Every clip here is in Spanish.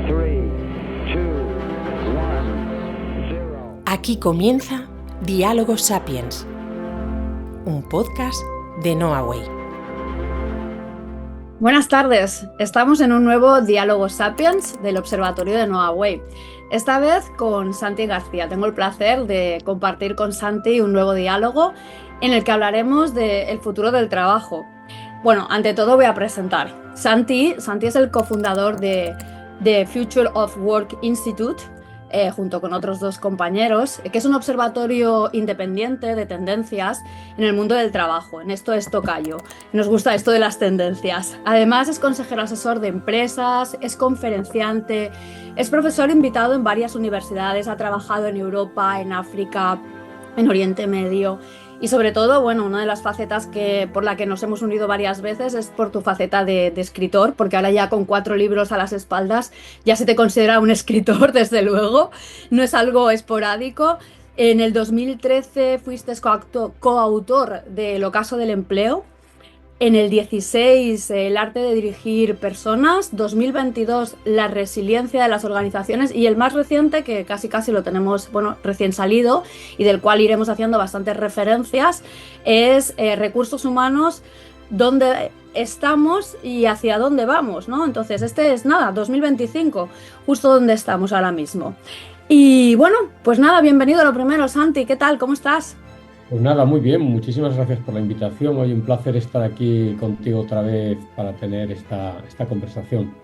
3, 2, 1, 0. Aquí comienza Diálogos Sapiens, un podcast de Noah Way. Buenas tardes, estamos en un nuevo Diálogos Sapiens del Observatorio de Noah Way. Esta vez con Santi García. Tengo el placer de compartir con Santi un nuevo diálogo en el que hablaremos del futuro del trabajo. Bueno, ante todo voy a presentar. Santi es el cofundador de Future of Work Institute, junto con otros dos compañeros, que es un observatorio independiente de tendencias en el mundo del trabajo. En esto es tocayo. Nos gusta esto de las tendencias. Además, es consejero asesor de empresas, es conferenciante, es profesor invitado en varias universidades, ha trabajado en Europa, en África, en Oriente Medio. Y sobre todo, bueno, una de las facetas por la que nos hemos unido varias veces es por tu faceta de escritor, porque ahora ya con 4 libros a las espaldas ya se te considera un escritor, desde luego. No es algo esporádico. En el 2013 fuiste coautor de El ocaso del empleo. En el 16, el arte de dirigir personas. 2022, la resiliencia de las organizaciones. Y el más reciente, que casi lo tenemos, bueno, recién salido y del cual iremos haciendo bastantes referencias, es recursos humanos, dónde estamos y hacia dónde vamos, ¿no? Entonces, este es 2025, justo donde estamos ahora mismo. Y bueno, pues nada, bienvenido lo primero, Santi. ¿Qué tal? ¿Cómo estás? Pues nada, muy bien, muchísimas gracias por la invitación. Hoy un placer estar aquí contigo otra vez para tener esta conversación.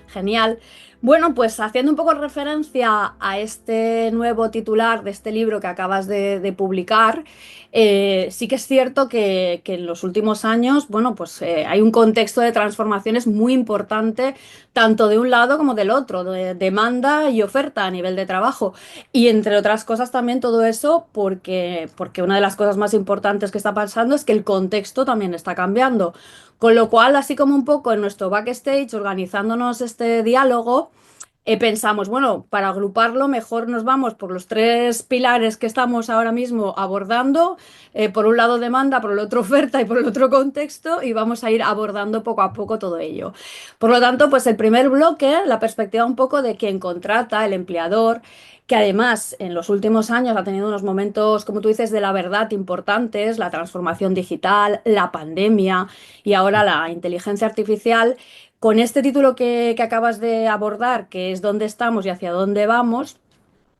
Genial. Bueno, pues haciendo un poco referencia a este nuevo titular de este libro que acabas de publicar, sí que es cierto que en los últimos años, bueno, pues hay un contexto de transformaciones muy importante, tanto de un lado como del otro, de demanda y oferta a nivel de trabajo. Y entre otras cosas también todo eso porque una de las cosas más importantes que está pasando es que el contexto también está cambiando. Con lo cual, así como un poco en nuestro backstage, organizándonos este diálogo, pensamos, bueno, para agruparlo mejor nos vamos por los 3 pilares que estamos ahora mismo abordando, por un lado demanda, por el otro oferta y por el otro contexto, y vamos a ir abordando poco a poco todo ello. Por lo tanto, pues el primer bloque, la perspectiva un poco de quien contrata, el empleador, que además en los últimos años ha tenido unos momentos, como tú dices, de la verdad importantes, la transformación digital, la pandemia y ahora la inteligencia artificial. Con este título que acabas de abordar, que es dónde estamos y hacia dónde vamos,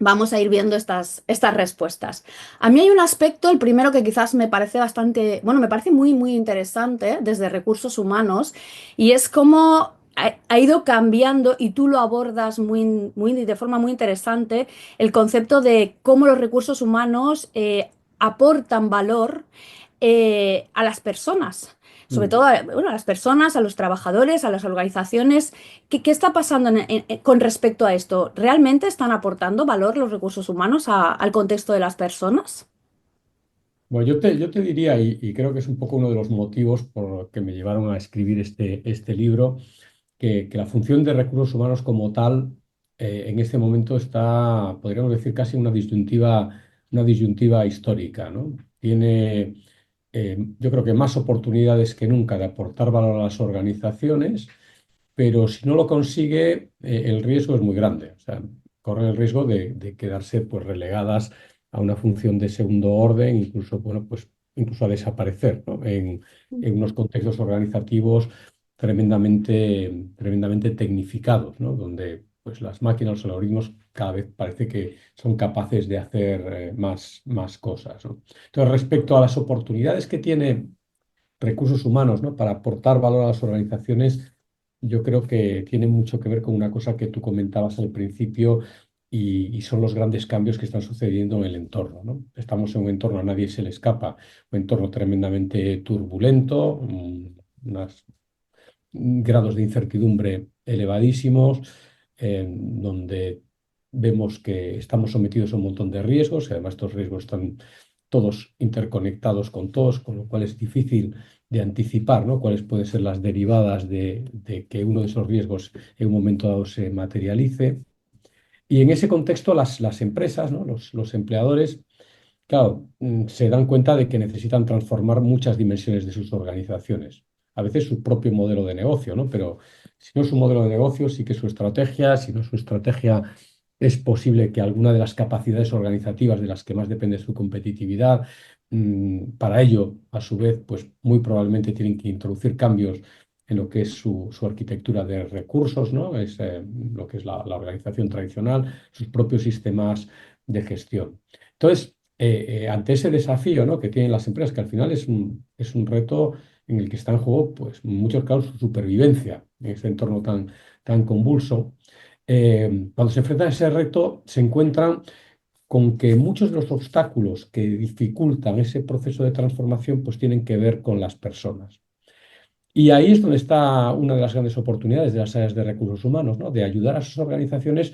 vamos a ir viendo estas respuestas. A mí hay un aspecto, el primero, que quizás me parece me parece muy interesante desde recursos humanos, y es cómo ha ido cambiando, y tú lo abordas de forma muy interesante, el concepto de cómo los recursos humanos aportan valor a las personas. Sobre todo, bueno, a las personas, a los trabajadores, a las organizaciones. ¿Qué está pasando con respecto a esto? ¿Realmente están aportando valor los recursos humanos al contexto de las personas? Bueno, yo te diría, y creo que es un poco uno de los motivos por los que me llevaron a escribir este libro, que la función de recursos humanos como tal en este momento está, podríamos decir, casi una disyuntiva histórica, ¿no? Tiene, yo creo que más oportunidades que nunca de aportar valor a las organizaciones, pero si no lo consigue, el riesgo es muy grande. O sea, corren el riesgo de quedarse pues, relegadas a una función de segundo orden, incluso, bueno, pues, incluso a desaparecer, ¿no? En unos contextos organizativos tremendamente tecnificados, ¿no? Donde pues, las máquinas, los algoritmos cada vez parece que son capaces de hacer más cosas, ¿no? Entonces, respecto a las oportunidades que tiene recursos humanos, ¿no? Para aportar valor a las organizaciones, yo creo que tiene mucho que ver con una cosa que tú comentabas al principio y son los grandes cambios que están sucediendo en el entorno, ¿no? Estamos en un entorno, a nadie se le escapa, un entorno tremendamente turbulento, unos grados de incertidumbre elevadísimos, donde vemos que estamos sometidos a un montón de riesgos y además estos riesgos están todos interconectados con todos, con lo cual es difícil de anticipar, ¿no? Cuáles pueden ser las derivadas de que uno de esos riesgos en un momento dado se materialice. Y en ese contexto las empresas, ¿no? Los empleadores, claro, se dan cuenta de que necesitan transformar muchas dimensiones de sus organizaciones. a veces su propio modelo de negocio, ¿no? Pero si no es su modelo de negocio, sí que su estrategia, si no es su estrategia, es posible que alguna de las capacidades organizativas de las que más depende su competitividad, para ello, a su vez, pues muy probablemente tienen que introducir cambios en lo que es su arquitectura de recursos, ¿no? Es lo que es la organización tradicional, sus propios sistemas de gestión. Entonces, ante ese desafío, ¿no?, que tienen las empresas, que al final es un reto en el que está en juego, pues, en muchos casos, su supervivencia en este entorno tan convulso, cuando se enfrentan a ese reto, se encuentran con que muchos de los obstáculos que dificultan ese proceso de transformación, pues tienen que ver con las personas. Y ahí es donde está una de las grandes oportunidades de las áreas de recursos humanos, ¿no? De ayudar a sus organizaciones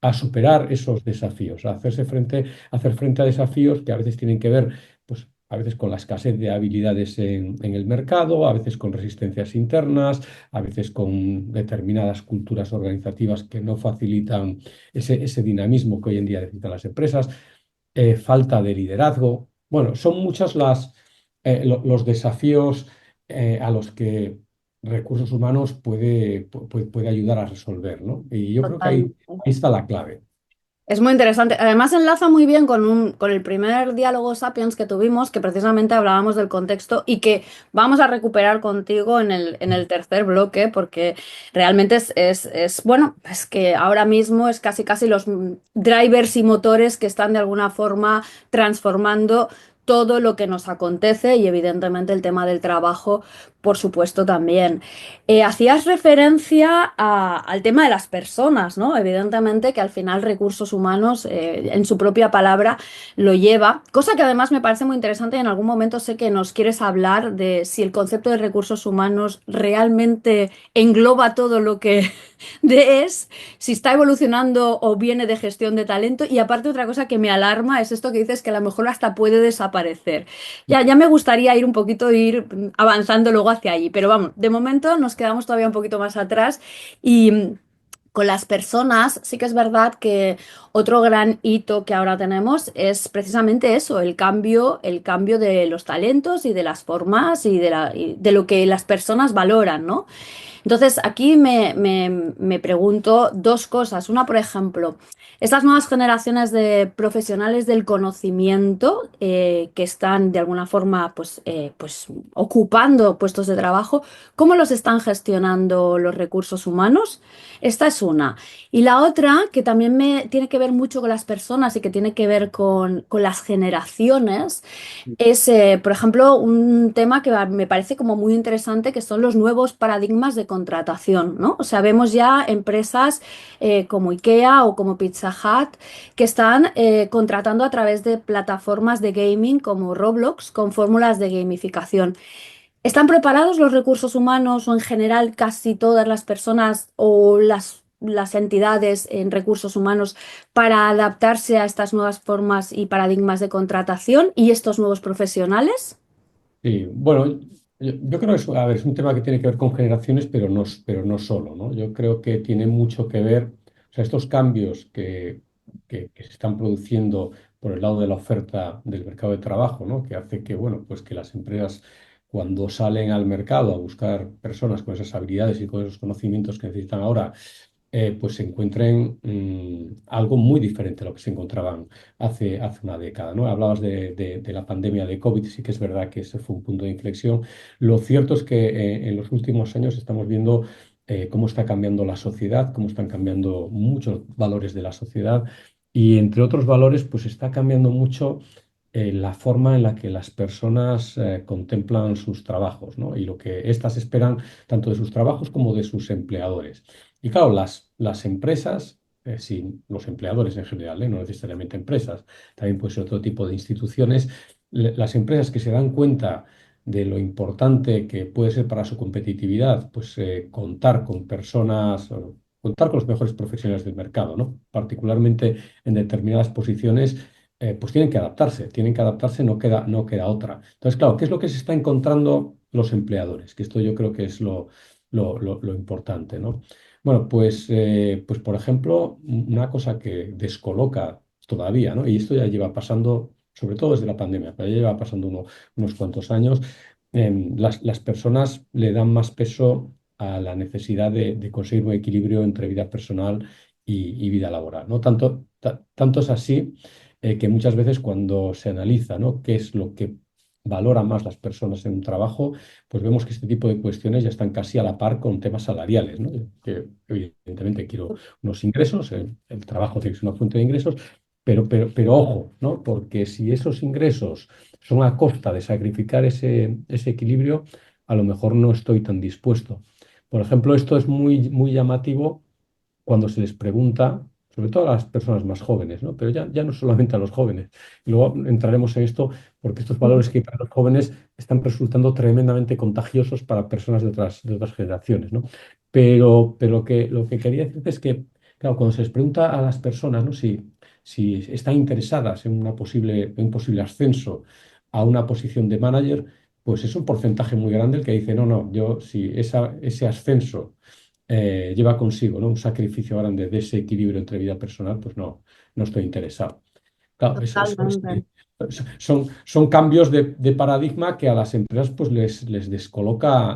a superar esos desafíos, hacer frente a desafíos que a veces tienen que ver, pues, a veces con la escasez de habilidades en el mercado, a veces con resistencias internas, a veces con determinadas culturas organizativas que no facilitan ese dinamismo que hoy en día necesitan las empresas, falta de liderazgo. Bueno, son muchas los desafíos a los que recursos humanos puede ayudar a resolver, ¿no? Y yo creo que ahí está la clave. Es muy interesante. Además, enlaza muy bien con el primer diálogo Sapiens que tuvimos, que precisamente hablábamos del contexto y que vamos a recuperar contigo en el tercer bloque, porque realmente bueno, es que ahora mismo es casi casi los drivers y motores que están de alguna forma transformando todo lo que nos acontece y evidentemente el tema del trabajo, por supuesto, también. Hacías referencia al tema de las personas, ¿no? Evidentemente que al final recursos humanos, en su propia palabra, lo lleva, cosa que además me parece muy interesante y en algún momento sé que nos quieres hablar de si el concepto de recursos humanos realmente engloba todo lo que si está evolucionando o viene de gestión de talento. Y aparte otra cosa que me alarma es esto que dices que a lo mejor hasta puede desaparecer. Ya me gustaría ir avanzando luego hacia allí, pero vamos, de momento nos quedamos todavía un poquito más atrás y con las personas sí que es verdad que otro gran hito que ahora tenemos es precisamente eso, el cambio de los talentos y de las formas y de lo que las personas valoran, ¿no? Entonces, aquí me pregunto dos cosas. Una, por ejemplo, estas nuevas generaciones de profesionales del conocimiento que están de alguna forma pues ocupando puestos de trabajo, ¿cómo los están gestionando los recursos humanos? Esta es una. Y la otra, que también tiene que ver mucho con las personas y que tiene que ver con las generaciones, es, por ejemplo, un tema que me parece como muy interesante, que son los nuevos paradigmas de contratación, ¿no? O sea, vemos ya empresas como IKEA o como Pizza Hut que están contratando a través de plataformas de gaming como Roblox con fórmulas de gamificación. ¿Están preparados los recursos humanos o en general casi todas las personas o las entidades en recursos humanos para adaptarse a estas nuevas formas y paradigmas de contratación y estos nuevos profesionales? Sí, bueno, yo creo que a ver, es un tema que tiene que ver con generaciones, pero no solo, ¿no? Yo creo que tiene mucho que ver, o sea, estos cambios que se están produciendo por el lado de la oferta del mercado de trabajo, ¿no? Que hace que, bueno, pues que las empresas, cuando salen al mercado a buscar personas con esas habilidades y con esos conocimientos que necesitan ahora, pues se encuentren algo muy diferente a lo que se encontraban hace una década, ¿no? Hablabas de la pandemia de COVID, sí que es verdad que ese fue un punto de inflexión. Lo cierto es que en los últimos años estamos viendo cómo está cambiando la sociedad, cómo están cambiando muchos valores de la sociedad y entre otros valores, pues está cambiando mucho la forma en la que las personas contemplan sus trabajos, ¿no? Y lo que éstas esperan tanto de sus trabajos como de sus empleadores. Y claro, las empresas, sí, los empleadores en general, no necesariamente empresas, también puede ser otro tipo de instituciones, las empresas que se dan cuenta de lo importante que puede ser para su competitividad, pues contar con personas, o contar con los mejores profesionales del mercado, ¿no? Particularmente en determinadas posiciones, pues tienen que adaptarse, no queda otra. Entonces, claro, ¿qué es lo que se está encontrando los empleadores? Que esto yo creo que es lo importante, ¿no? Bueno, pues por ejemplo, una cosa que descoloca todavía, ¿no? Y esto ya lleva pasando, sobre todo desde la pandemia, pero ya lleva pasando unos cuantos años, las personas le dan más peso a la necesidad de conseguir un equilibrio entre vida personal y vida laboral, ¿no? Tanto es así que muchas veces cuando se analiza, ¿no?, qué es lo que valoran más las personas en un trabajo, pues vemos que este tipo de cuestiones ya están casi a la par con temas salariales, ¿no? Que evidentemente quiero unos ingresos, el trabajo tiene que ser una fuente de ingresos, pero ojo, ¿no? Porque si esos ingresos son a costa de sacrificar ese equilibrio, a lo mejor no estoy tan dispuesto. Por ejemplo, esto es muy llamativo cuando se les pregunta, sobre todo a las personas más jóvenes, ¿no? Pero ya no solamente a los jóvenes. Y luego entraremos en esto porque estos valores que hay para los jóvenes están resultando tremendamente contagiosos para personas de otras generaciones, ¿no? Pero lo que quería decirte es que, claro, cuando se les pregunta a las personas, ¿no?, si están interesadas en un posible ascenso a una posición de manager, pues es un porcentaje muy grande el que dice, no, no, yo si ese ascenso lleva consigo, ¿no?, un sacrificio grande de ese equilibrio entre vida personal, pues no estoy interesado. Claro, Totalmente. son cambios de paradigma que a las empresas pues les descoloca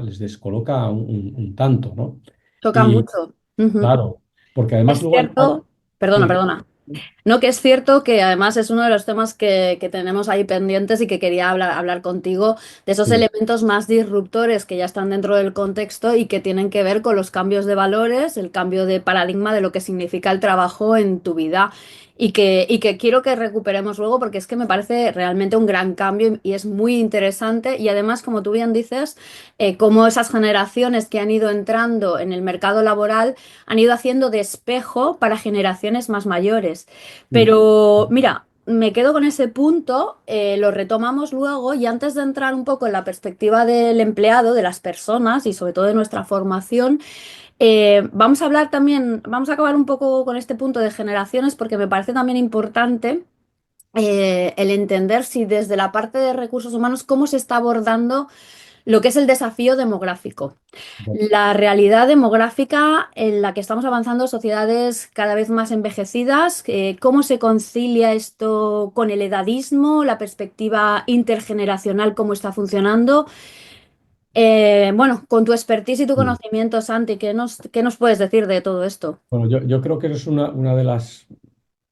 un tanto, ¿no? Toca Y mucho. Ujú. claro, porque además Es luego cierto, perdona, sí, perdona. No, que es cierto que además es uno de los temas que tenemos ahí pendientes y que quería hablar contigo de esos sí, elementos más disruptores que ya están dentro del contexto y que tienen que ver con los cambios de valores, el cambio de paradigma de lo que significa el trabajo en tu vida y que quiero que recuperemos luego porque es que me parece realmente un gran cambio y es muy interesante y además, como tú bien dices, cómo esas generaciones que han ido entrando en el mercado laboral han ido haciendo de espejo para generaciones más mayores. mm, Pero mira, me quedo con ese punto, lo retomamos luego y antes de entrar un poco en la perspectiva del empleado, de las personas y sobre todo de nuestra formación, vamos a hablar también, vamos a acabar un poco con este punto de generaciones porque me parece también importante el entender si desde la parte de recursos humanos cómo se está abordando lo que es el desafío demográfico. La realidad demográfica en la que estamos avanzando, sociedades cada vez más envejecidas, ¿cómo se concilia esto con el edadismo, la perspectiva intergeneracional, cómo está funcionando? Bueno, con tu expertise y tu mm. conocimiento, Santi, ¿qué nos puedes decir de todo esto? Bueno, yo creo que es una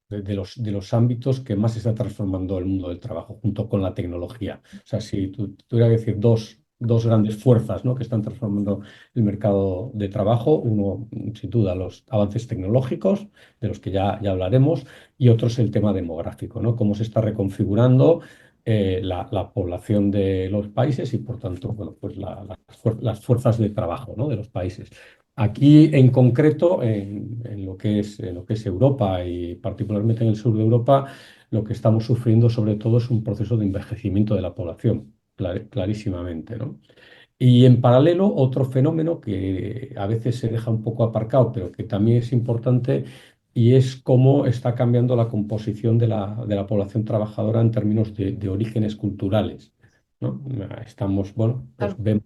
de los ámbitos que más se está transformando el mundo del trabajo, junto con la tecnología. O sea, si tuviera que decir dos grandes fuerzas, ¿no?, que están transformando el mercado de trabajo, uno, sin duda, los avances tecnológicos, de los que ya hablaremos, y otro es el tema demográfico, ¿no? Cómo se está reconfigurando la población de los países y, por tanto, bueno, pues las fuerzas de trabajo, ¿no?, de los países. Aquí en concreto, en lo que es Europa y particularmente en el sur de Europa, lo que estamos sufriendo sobre todo es un proceso de envejecimiento de la población, clarísimamente, ¿no? Y en paralelo, otro fenómeno que a veces se deja un poco aparcado, pero que también es importante, y es cómo está cambiando la composición de la población trabajadora en términos de orígenes culturales, ¿no? Bueno, pues Claro. vemos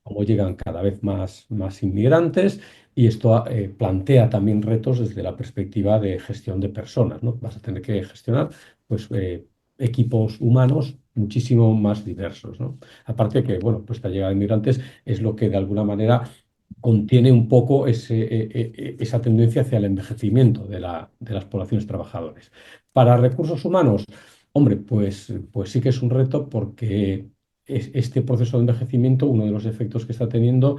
cómo llegan cada vez más inmigrantes y esto plantea también retos desde la perspectiva de gestión de personas, ¿no? Vas a tener que gestionar pues, equipos humanos muchísimo más diversos, ¿no? Aparte que, bueno, pues esta llegada de inmigrantes es lo que de alguna manera contiene un poco esa tendencia hacia el envejecimiento de las poblaciones trabajadoras. Para recursos humanos, hombre, pues sí que es un reto porque este proceso de envejecimiento, uno de los efectos que está teniendo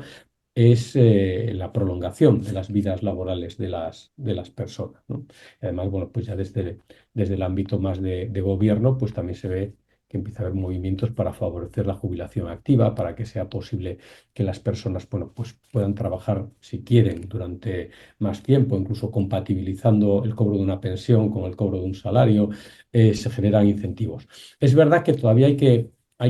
es la prolongación de las vidas laborales de las personas, ¿no? Y además, bueno, pues ya desde el ámbito más de gobierno, pues también se ve que empieza a haber movimientos para favorecer la jubilación activa, para que sea posible que las personas, bueno, pues puedan trabajar si quieren durante más tiempo, incluso compatibilizando el cobro de una pensión con el cobro de un salario, se generan incentivos. Es verdad que todavía hay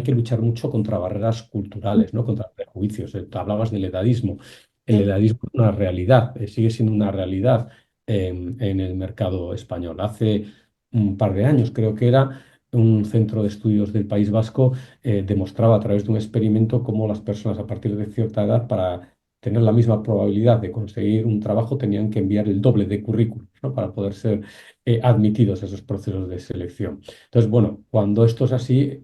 que luchar mucho contra barreras culturales, ¿no?, contra prejuicios. Tú hablabas del edadismo. El Sí. edadismo es una realidad, sigue siendo una realidad en el mercado español. Hace un par de años, creo que era, un centro de estudios del País Vasco demostraba a través de un experimento cómo las personas a partir de cierta edad, para tener la misma probabilidad de conseguir un trabajo, tenían que enviar el doble de currículum, ¿no?, para poder ser admitidos a esos procesos de selección. Entonces, bueno, cuando esto es así,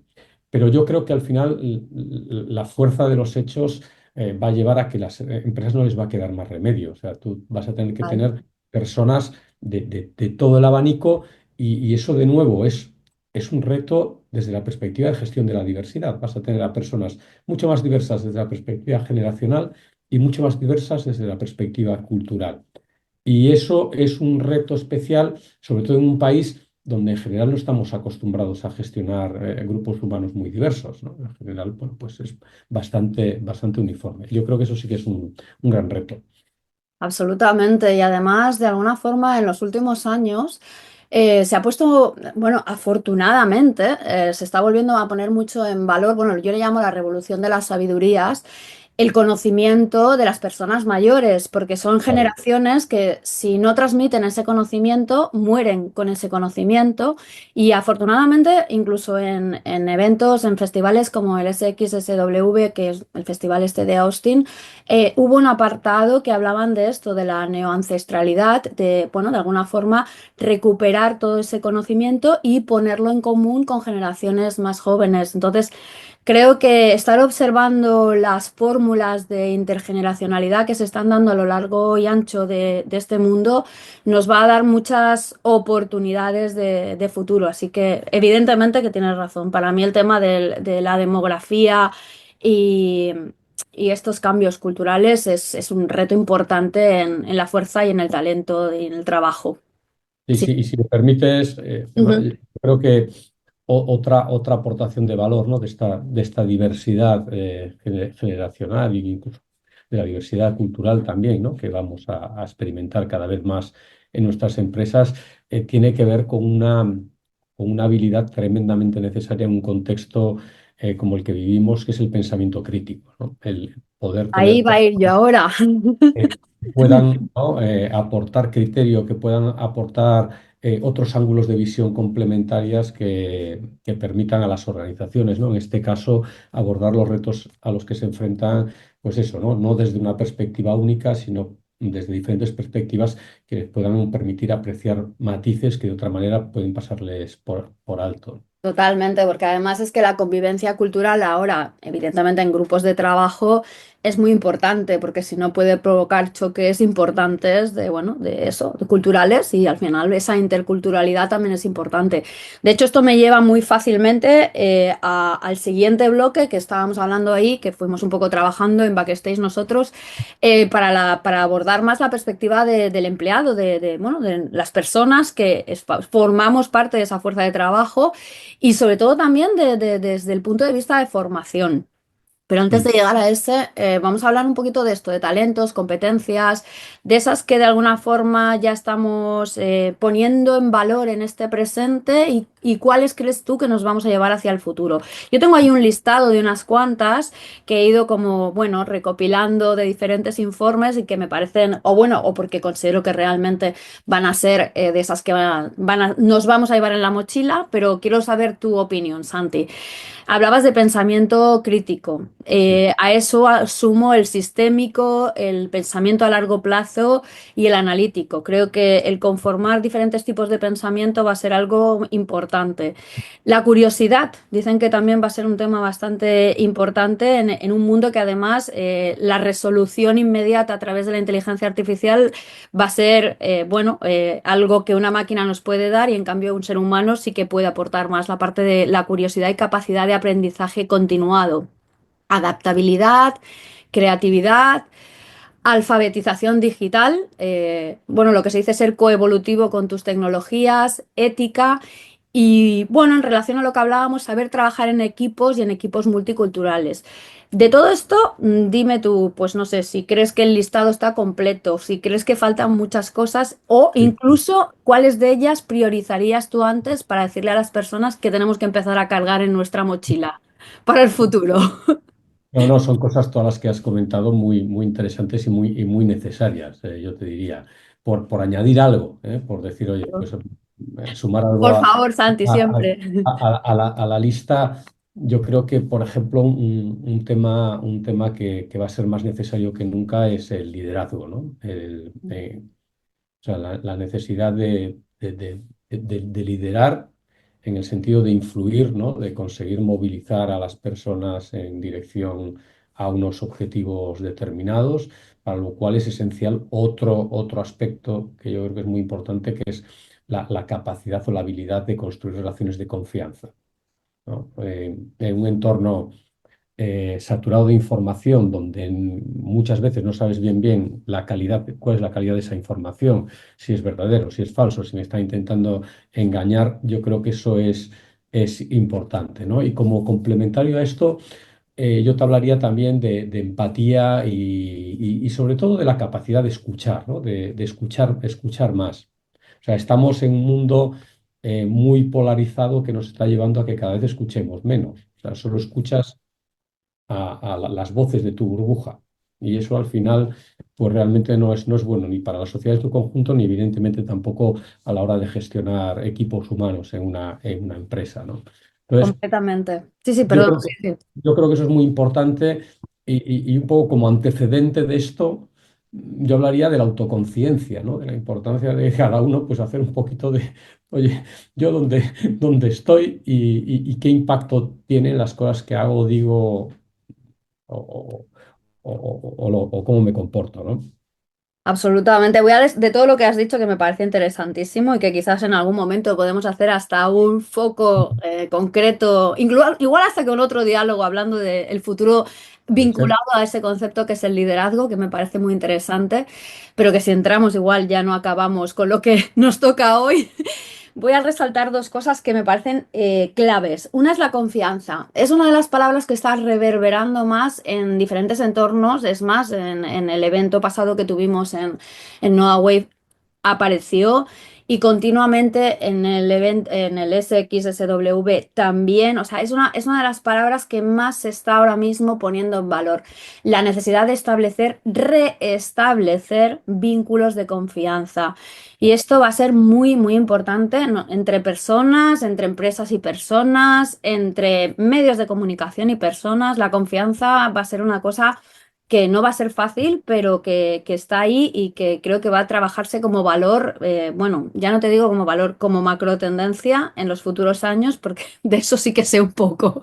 pero yo creo que al final la fuerza de los hechos va a llevar a que las empresas no les va a quedar más remedio. O sea, tú vas a tener que Vale. tener personas de todo el abanico y eso de nuevo es un reto desde la perspectiva de gestión de la diversidad. Vas a tener a personas mucho más diversas desde la perspectiva generacional y mucho más diversas desde la perspectiva cultural. Y eso es un reto especial, sobre todo en un país donde en general no estamos acostumbrados a gestionar grupos humanos muy diversos, ¿no? En general, bueno, pues es bastante uniforme. Yo creo que eso sí que es un gran reto. Absolutamente. Y además, de alguna forma, en los últimos años se ha puesto, bueno, afortunadamente, se está volviendo a poner mucho en valor, bueno, yo le llamo la revolución de las sabidurías, el conocimiento de las personas mayores, porque son Claro. generaciones que si no transmiten ese conocimiento, mueren con ese conocimiento. Y afortunadamente, incluso en eventos, en festivales como el SXSW, que es el festival este de Austin, hubo un apartado que hablaban de esto, de la neoancestralidad, de, bueno, de alguna forma recuperar todo ese conocimiento y ponerlo en común con generaciones más jóvenes. Entonces, creo que estar observando las fórmulas de intergeneracionalidad que se están dando a lo largo y ancho de este mundo nos va a dar muchas oportunidades de futuro. Así que evidentemente que tienes razón. Para mí el tema de la demografía y, y estos cambios culturales es un reto importante en la fuerza y en el talento y en el trabajo. Sí. Y si me permites, Gemma, Ujú. creo que otra aportación de valor, ¿no? De esta diversidad generacional e incluso de la diversidad cultural también, ¿no? Que vamos a experimentar cada vez más en nuestras empresas, tiene que ver con una habilidad tremendamente necesaria en un contexto como el que vivimos, que es el pensamiento crítico, ¿no? El poder Ahí tener va a ir yo ahora. que puedan, ¿no? Aportar criterio, que puedan aportar otros ángulos de visión complementarias que permitan a las organizaciones, ¿no? En este caso, abordar los retos a los que se enfrentan, pues eso, ¿no? No desde una perspectiva única, sino desde diferentes perspectivas que les puedan permitir apreciar matices que de otra manera pueden pasarles por alto. Totalmente, porque además es que la convivencia cultural ahora, evidentemente en grupos de trabajo, es muy importante, porque si no puede provocar choques importantes de, bueno, de eso, de culturales, y al final esa interculturalidad también es importante. De hecho, esto me lleva muy fácilmente al siguiente bloque que estábamos hablando ahí, que fuimos un poco trabajando en Backstage nosotros, para abordar más la perspectiva del empleado, bueno, de las personas que formamos parte de esa fuerza de trabajo y sobre todo también desde el punto de vista de formación. Pero antes Mm. de llegar a ese, vamos a hablar un poquito de esto, de talentos, competencias, de esas que de alguna forma ya estamos poniendo en valor en este presente y cuáles crees tú que nos vamos a llevar hacia el futuro. Yo tengo ahí un listado de unas cuantas que he ido como, bueno, recopilando de diferentes informes y que me parecen, o bueno, o porque considero que realmente van a ser de esas que nos vamos a llevar en la mochila, pero quiero saber tu opinión, Santi. Hablabas de pensamiento crítico. A eso sumo el sistémico, el pensamiento a largo plazo y el analítico. Creo que el conformar diferentes tipos de pensamiento va a ser algo importante. La curiosidad, dicen que también va a ser un tema bastante importante en un mundo que además la resolución inmediata a través de la inteligencia artificial va a ser, bueno, algo que una máquina nos puede dar y en cambio un ser humano sí que puede aportar más la parte de la curiosidad y capacidad de aprendizaje continuado. Adaptabilidad, creatividad, alfabetización digital, bueno, lo que se dice ser coevolutivo con tus tecnologías, ética y, bueno, en relación a lo que hablábamos, saber trabajar en equipos y en equipos multiculturales. De todo esto, dime tú, pues no sé, si crees que el listado está completo, si crees que faltan muchas cosas o Sí. incluso cuáles de ellas priorizarías tú antes para decirle a las personas que tenemos que empezar a cargar en nuestra mochila para el futuro. No, no, son cosas todas las que has comentado muy interesantes y muy necesarias, yo te diría. Por añadir algo, por decir, oye, pues sumar algo Por a, favor, Santi, a- siempre. a la lista, yo creo que, por ejemplo, un tema que va a ser más necesario que nunca es el liderazgo, ¿no? O sea, la necesidad de liderar en el sentido de influir, ¿no? De conseguir movilizar a las personas en dirección a unos objetivos determinados, para lo cual es esencial otro aspecto que yo creo que es muy importante, que es la capacidad o la habilidad de construir relaciones de confianza, ¿no? En un entorno saturado de información, donde muchas veces no sabes bien la calidad, cuál es la calidad de esa información, si es verdadero, si es falso, si me está intentando engañar, yo creo que eso es importante, ¿no? Y como complementario a esto, yo te hablaría también de empatía y sobre todo de la capacidad de escuchar, ¿no? De escuchar más. O sea, estamos en un mundo muy polarizado que nos está llevando a que cada vez escuchemos menos. O sea, solo escuchas a las voces de tu burbuja. Y eso al final, pues realmente no es bueno ni para la sociedad en su conjunto, ni evidentemente tampoco a la hora de gestionar equipos humanos en una empresa, ¿no? Entonces, Completamente. Sí, sí, yo perdón. creo Sí, que, sí. yo creo que eso es muy importante y un poco como antecedente de esto, yo hablaría de la autoconciencia, ¿no? De la importancia de cada uno pues hacer un poquito de, oye, yo dónde estoy y qué impacto tienen las cosas que hago, digo o, o cómo me comporto, ¿no? Absolutamente. De todo lo que has dicho que me parece interesantísimo y que quizás en algún momento podemos hacer hasta un foco concreto, igual hasta con otro diálogo hablando del futuro Puede ser. vinculado a ese concepto que es el liderazgo, que me parece muy interesante, pero que si entramos igual ya no acabamos con lo que nos toca hoy. Voy a resaltar dos cosas que me parecen claves. Una es la confianza. Es una de las palabras que está reverberando más en diferentes entornos. Es más, en el evento pasado que tuvimos en Noah Wave apareció y continuamente en el SXSW también. O sea, es una de las palabras que más se está ahora mismo poniendo en valor. La necesidad de reestablecer vínculos de confianza. Y esto va a ser muy, muy importante, ¿no? Entre personas, entre empresas y personas, entre medios de comunicación y personas. La confianza va a ser una cosa que no va a ser fácil, pero que está ahí y que creo que va a trabajarse como valor, bueno, ya no te digo como valor, como macro tendencia en los futuros años, porque de eso sí que sé un poco.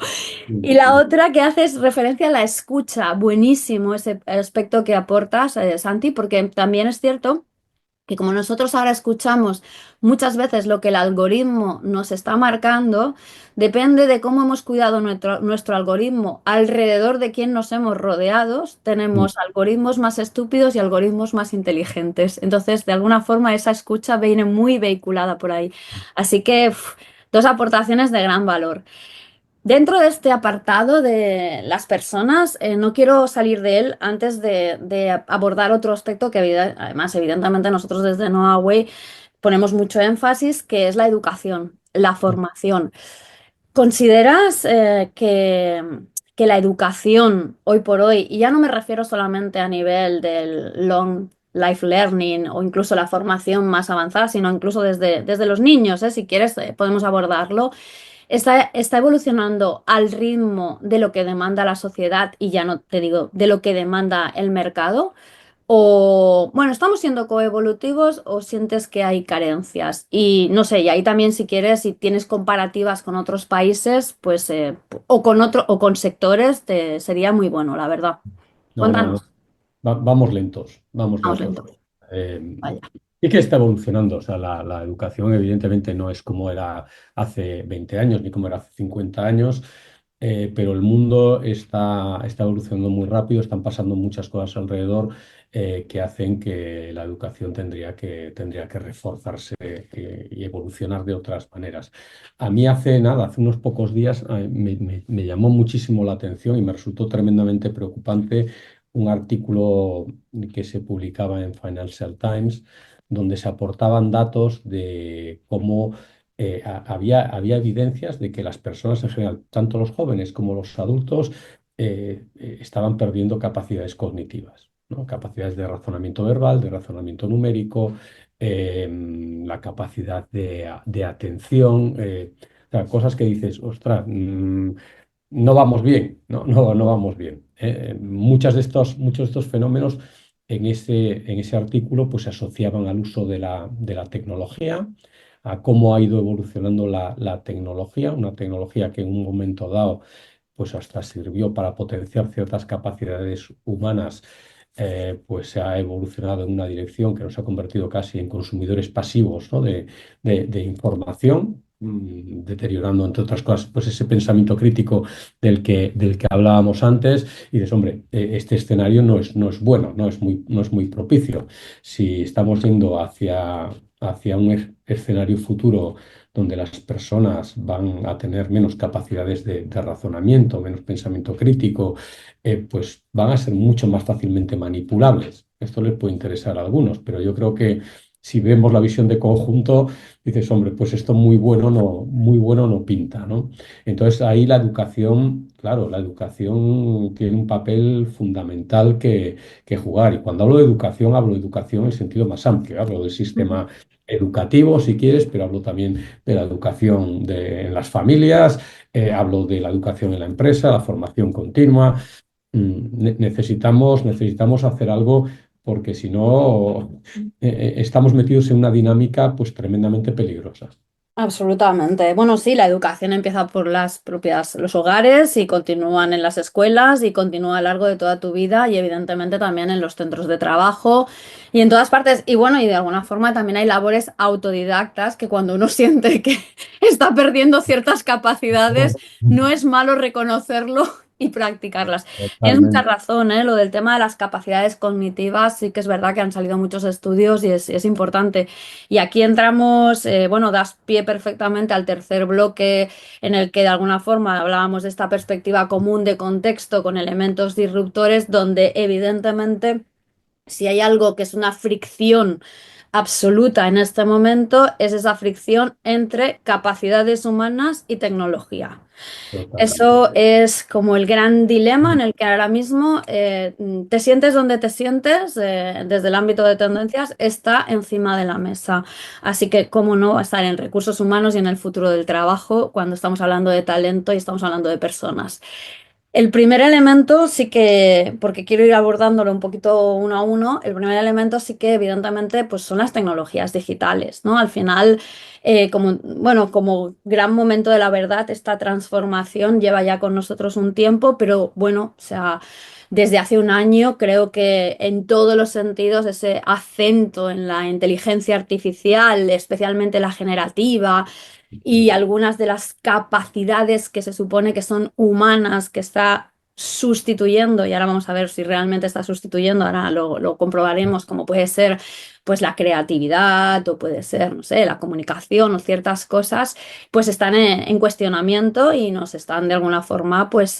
Y la otra que hace es referencia a la escucha. Buenísimo ese aspecto que aportas, Santi, porque también es cierto que como nosotros ahora escuchamos muchas veces lo que el algoritmo nos está marcando, depende de cómo hemos cuidado nuestro algoritmo alrededor de quién nos hemos rodeado, tenemos algoritmos más estúpidos y algoritmos más inteligentes. Entonces, de alguna forma, esa escucha viene muy vehiculada por ahí. Así que, dos aportaciones de gran valor. Dentro de este apartado de las personas, no quiero salir de él antes de abordar otro aspecto que además evidentemente nosotros desde Noah Way ponemos mucho énfasis, que es la educación, la formación. ¿Consideras que la educación hoy por hoy, y ya no me refiero solamente a nivel del long life learning o incluso la formación más avanzada, sino incluso desde los niños, si quieres, podemos abordarlo, está evolucionando al ritmo de lo que demanda la sociedad y ya no te digo de lo que demanda el mercado? O, bueno, ¿estamos siendo coevolutivos o sientes que hay carencias? Y no sé, y ahí también si quieres, si tienes comparativas con otros países, pues, o con sectores, sería muy bueno, la verdad. No, no, no. Cuéntanos. Vamos lentos, vamos Vamos lentos. lento. Eh, Vaya. y que está evolucionando. O sea, la educación evidentemente no es como era hace 20 años ni como era hace 50 años, pero el mundo está evolucionando muy rápido, están pasando muchas cosas alrededor que hacen que la educación tendría que reforzarse y evolucionar de otras maneras. A mí hace nada, hace unos pocos días, me llamó muchísimo la atención y me resultó tremendamente preocupante un artículo que se publicaba en Financial Times, donde se aportaban datos de cómo había evidencias de que las personas en general, tanto los jóvenes como los adultos, estaban perdiendo capacidades cognitivas, ¿no? Capacidades de razonamiento verbal, de razonamiento numérico, la capacidad de atención, o sea, cosas que dices, ostras, no vamos bien, no vamos bien. Muchos de estos fenómenos en ese artículo pues, se asociaban al uso de la tecnología, a cómo ha ido evolucionando la tecnología, una tecnología que en un momento dado pues hasta sirvió para potenciar ciertas capacidades humanas, pues se ha evolucionado en una dirección que nos ha convertido casi en consumidores pasivos, ¿no? de información, deteriorando, entre otras cosas, pues ese pensamiento crítico del que hablábamos antes, y dices, hombre, este escenario no es bueno, no es muy propicio. Si estamos yendo hacia un escenario futuro donde las personas van a tener menos capacidades de razonamiento, menos pensamiento crítico, pues van a ser mucho más fácilmente manipulables. Esto les puede interesar a algunos, pero yo creo que si vemos la visión de conjunto, dices, hombre, pues esto muy bueno no pinta, ¿no? Entonces ahí la educación, claro, la educación tiene un papel fundamental que jugar. Y cuando hablo de educación en el sentido más amplio, hablo del sistema educativo, si quieres, pero hablo también de la educación en las familias, hablo de la educación en la empresa, la formación continua. Necesitamos hacer algo porque si no, estamos metidos en una dinámica pues tremendamente peligrosa. Absolutamente. Bueno, sí, la educación empieza por los hogares y continúan en las escuelas y continúa a lo largo de toda tu vida y evidentemente también en los centros de trabajo y en todas partes. Y bueno, y de alguna forma también hay labores autodidactas que cuando uno siente que está perdiendo ciertas capacidades, no es malo reconocerlo y practicarlas. Tienes mucha Totalmente. razón, ¿eh? Lo del tema de las capacidades cognitivas, sí que es verdad que han salido muchos estudios y es importante. Y aquí entramos, bueno, das pie perfectamente al tercer bloque en el que de alguna forma hablábamos de esta perspectiva común de contexto con elementos disruptores, donde evidentemente si hay algo que es una fricción absoluta en este momento, es esa fricción entre capacidades humanas y tecnología. Totalmente. Eso es como el gran dilema en el que ahora mismo te sientes donde te sientes, desde el ámbito de tendencias, está encima de la mesa. Así que, ¿cómo no va a estar en recursos humanos y en el futuro del trabajo cuando estamos hablando de talento y estamos hablando de personas? El primer elemento sí que, porque quiero ir abordándolo un poquito uno a uno, el primer elemento sí que evidentemente pues son las tecnologías digitales, ¿no? Al final, como, bueno, como gran momento de la verdad, esta transformación lleva ya con nosotros un tiempo, pero bueno, o sea, desde hace un año creo que en todos los sentidos ese acento en la inteligencia artificial, especialmente la generativa, y algunas de las capacidades que se supone que son humanas, que está sustituyendo, y ahora vamos a ver si realmente está sustituyendo, ahora lo comprobaremos, como puede ser pues la creatividad o puede ser, no sé, la comunicación o ciertas cosas, pues están en cuestionamiento y nos están de alguna forma pues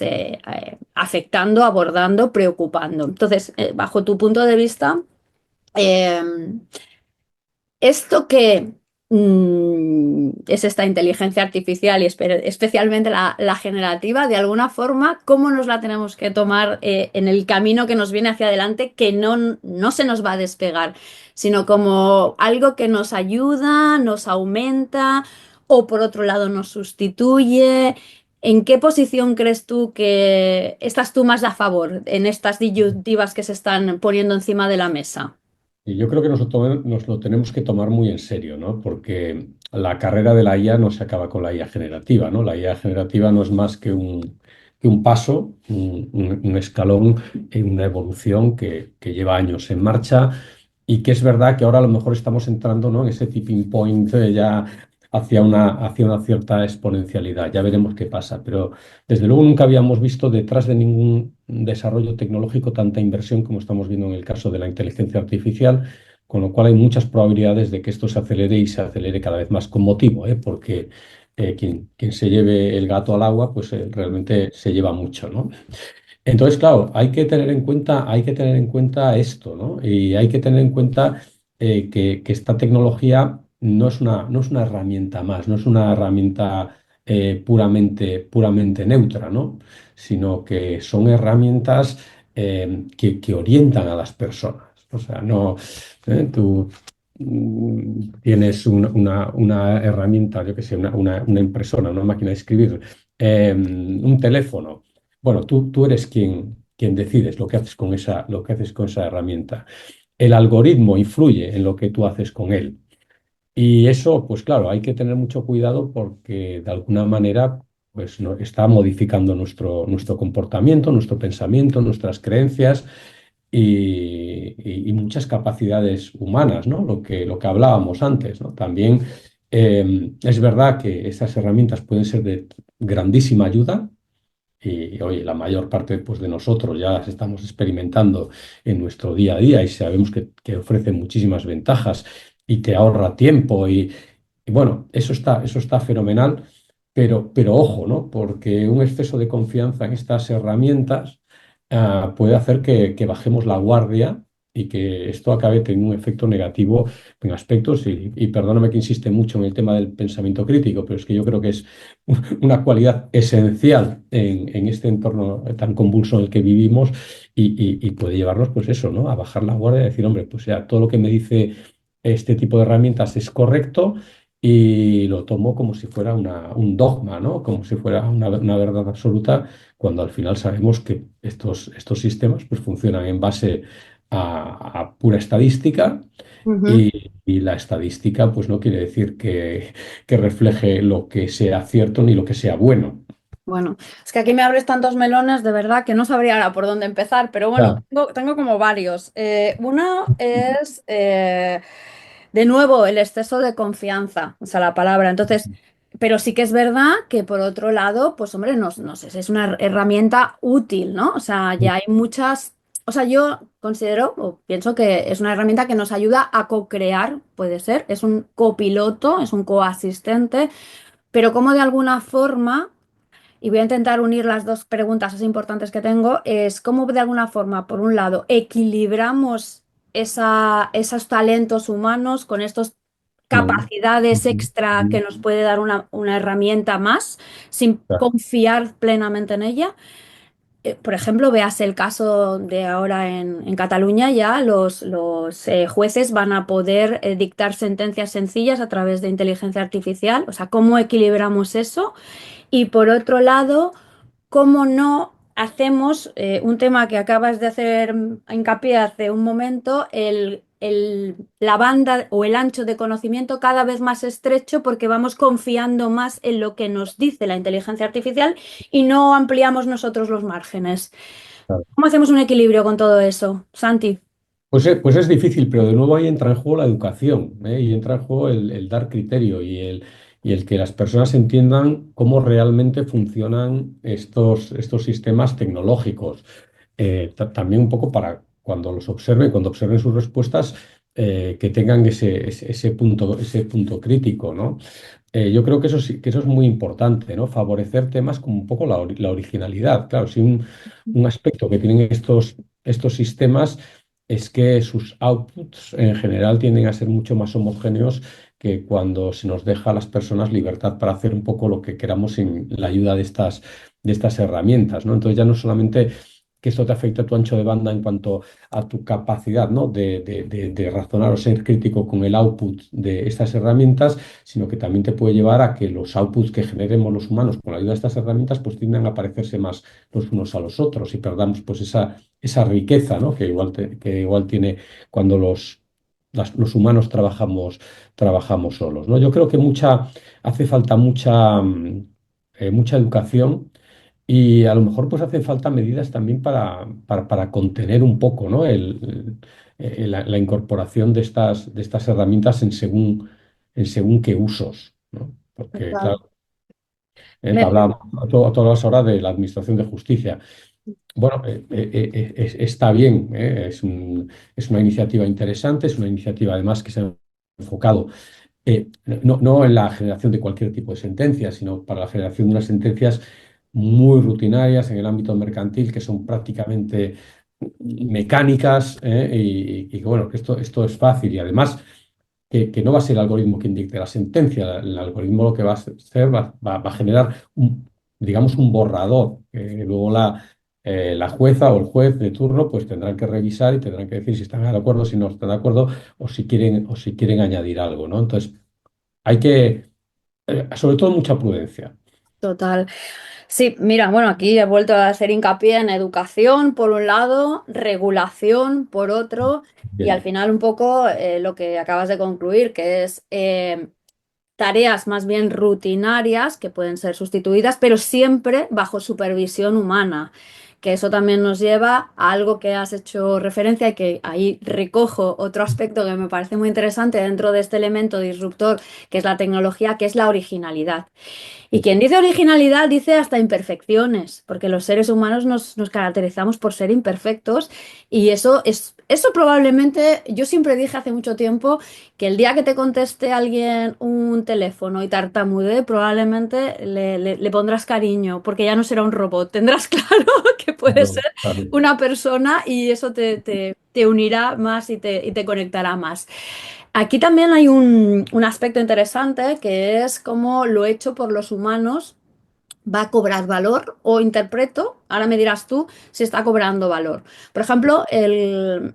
afectando, abordando, preocupando. Entonces, bajo tu punto de vista, eh, esto que es esta inteligencia artificial y especialmente la generativa, de alguna forma, ¿cómo nos la tenemos que tomar en el camino que nos viene hacia adelante, que no se nos va a despegar, sino como algo que nos ayuda, nos aumenta o por otro lado nos sustituye? ¿En qué posición crees tú que estás tú más a favor en estas disyuntivas que se están poniendo encima de la mesa? Y yo creo que nos lo tenemos que tomar muy en serio, ¿no? Porque la carrera de la IA no se acaba con la IA generativa, ¿no? La IA generativa no es más que un paso, un escalón en una evolución que lleva años en marcha y que es verdad que ahora a lo mejor estamos entrando, ¿no? En ese tipping point ya hacia una cierta exponencialidad. Ya veremos qué pasa, pero desde luego nunca habíamos visto detrás de ningún desarrollo tecnológico tanta inversión como estamos viendo en el caso de la inteligencia artificial, con lo cual hay muchas probabilidades de que esto se acelere y se acelere cada vez más con motivo, ¿eh? Porque quien se lleve el gato al agua, pues realmente se lleva mucho, ¿no? Entonces, claro, hay que tener en cuenta esto, ¿no? Y hay que tener en cuenta que esta tecnología no es una herramienta más, no es una herramienta puramente neutra, ¿no? Sino que son herramientas que orientan a las personas. O sea, no, tú tienes una herramienta, yo qué sé, una impresora, una máquina de escribir, un teléfono. Bueno, tú eres quien decides lo que haces con esa herramienta. El algoritmo influye en lo que tú haces con él. Y eso, pues claro, hay que tener mucho cuidado porque de alguna manera pues, está modificando nuestro comportamiento, nuestro pensamiento, nuestras creencias y muchas capacidades humanas, ¿no? Lo que hablábamos antes, ¿no? También es verdad que estas herramientas pueden ser de grandísima ayuda. Y oye, la mayor parte pues, de nosotros ya las estamos experimentando en nuestro día a día y sabemos que ofrecen muchísimas ventajas y te ahorra tiempo y bueno, eso está fenomenal, pero ojo, ¿no? Porque un exceso de confianza en estas herramientas puede hacer que bajemos la guardia y que esto acabe teniendo un efecto negativo en aspectos, y perdóname que insiste mucho en el tema del pensamiento crítico, pero es que yo creo que es una cualidad esencial en este entorno tan convulso en el que vivimos y puede llevarnos, pues eso, ¿no? A bajar la guardia y decir, hombre, pues ya todo lo que me dice este tipo de herramientas es correcto y lo tomo como si fuera un dogma, ¿no? Como si fuera una verdad absoluta, cuando al final sabemos que estos sistemas pues, funcionan en base a pura estadística Ujú. y la estadística pues no quiere decir que refleje lo que sea cierto ni lo que sea bueno. Bueno, es que aquí me abres tantos melones, de verdad, que no sabría ahora por dónde empezar, pero bueno, Ya. tengo como varios. Uno es, de nuevo, el exceso de confianza, o sea, la palabra. Entonces, pero sí que es verdad que por otro lado, pues hombre, no sé, es una herramienta útil, ¿no? O sea, ya hay muchas, o sea, yo considero o pienso que es una herramienta que nos ayuda a co-crear, puede ser, es un copiloto, es un coasistente, pero como de alguna forma... Y voy a intentar unir las dos preguntas así importantes que tengo. Es cómo de alguna forma, por un lado, equilibramos esos talentos humanos con estas Mm, capacidades ujú, extra que ujú. nos puede dar una herramienta más sin Ya. confiar plenamente en ella. Por ejemplo, veas el caso de ahora en Cataluña, ya los jueces van a poder dictar sentencias sencillas a través de inteligencia artificial. O sea, ¿cómo equilibramos eso? Y por otro lado, ¿cómo no hacemos un tema que acabas de hacer hincapié hace un momento, la banda o el ancho de conocimiento cada vez más estrecho porque vamos confiando más en lo que nos dice la inteligencia artificial y no ampliamos nosotros los márgenes? ¿Cómo hacemos un equilibrio con todo eso, Santi? Pues es difícil, pero de nuevo ahí entra en juego la educación, ¿eh? Y entra en juego el dar criterio y el que las personas entiendan cómo realmente funcionan estos sistemas tecnológicos. También un poco para cuando los observen, cuando observen sus respuestas, que tengan ese punto crítico, ¿no? Yo creo que eso sí, que eso es muy importante, ¿no? Favorecer temas como un poco la originalidad. Claro, si un aspecto que tienen estos sistemas es que sus outputs en general tienden a ser mucho más homogéneos que cuando se nos deja a las personas libertad para hacer un poco lo que queramos sin la ayuda de estas herramientas, ¿no? Entonces ya no solamente que esto te afecta a tu ancho de banda en cuanto a tu capacidad, ¿no? de razonar o ser crítico con el output de estas herramientas, sino que también te puede llevar a que los outputs que generemos los humanos con la ayuda de estas herramientas pues tiendan a parecerse más los unos a los otros y perdamos pues esa riqueza, ¿no? que igual tiene cuando los humanos trabajamos solos, ¿no? Yo creo que hace falta mucha educación y a lo mejor pues hace falta medidas también para contener un poco, ¿no? La incorporación de estas herramientas en según qué usos, ¿no? Porque, Total. claro, Me- hablábamos a todas horas de la Administración de Justicia. Bueno, está bien, es una iniciativa interesante, es una iniciativa además que se ha enfocado no en la generación de cualquier tipo de sentencia, sino para la generación de unas sentencias muy rutinarias en el ámbito mercantil, que son prácticamente mecánicas, y que, bueno, que esto es fácil y además que no va a ser el algoritmo quien dicte la sentencia. El algoritmo lo que va a hacer va a generar digamos, un borrador que luego la jueza o el juez de turno pues tendrán que revisar y tendrán que decir si están de acuerdo, si no están de acuerdo o si quieren añadir algo, ¿no? Entonces, hay que, sobre todo, mucha prudencia. Total. Sí, mira, bueno, aquí he vuelto a hacer hincapié en educación por un lado, regulación por otro, y al Bien. final un poco lo que acabas de concluir, que es tareas más bien rutinarias que pueden ser sustituidas, pero siempre bajo supervisión humana. Que eso también nos lleva a algo que has hecho referencia y que ahí recojo otro aspecto que me parece muy interesante dentro de este elemento disruptor, que es la tecnología, que es la originalidad. Y quien dice originalidad dice hasta imperfecciones, porque los seres humanos nos caracterizamos por ser imperfectos y eso probablemente, yo siempre dije hace mucho tiempo que el día que te conteste alguien un teléfono y tartamude, probablemente le pondrás cariño, porque ya no será un robot, tendrás claro que puede ser Claro, claro. una persona y eso te unirá más y te conectará más. Aquí también hay un aspecto interesante que es cómo lo hecho por los humanos va a cobrar valor o interpreto, ahora me dirás tú si está cobrando valor. Por ejemplo,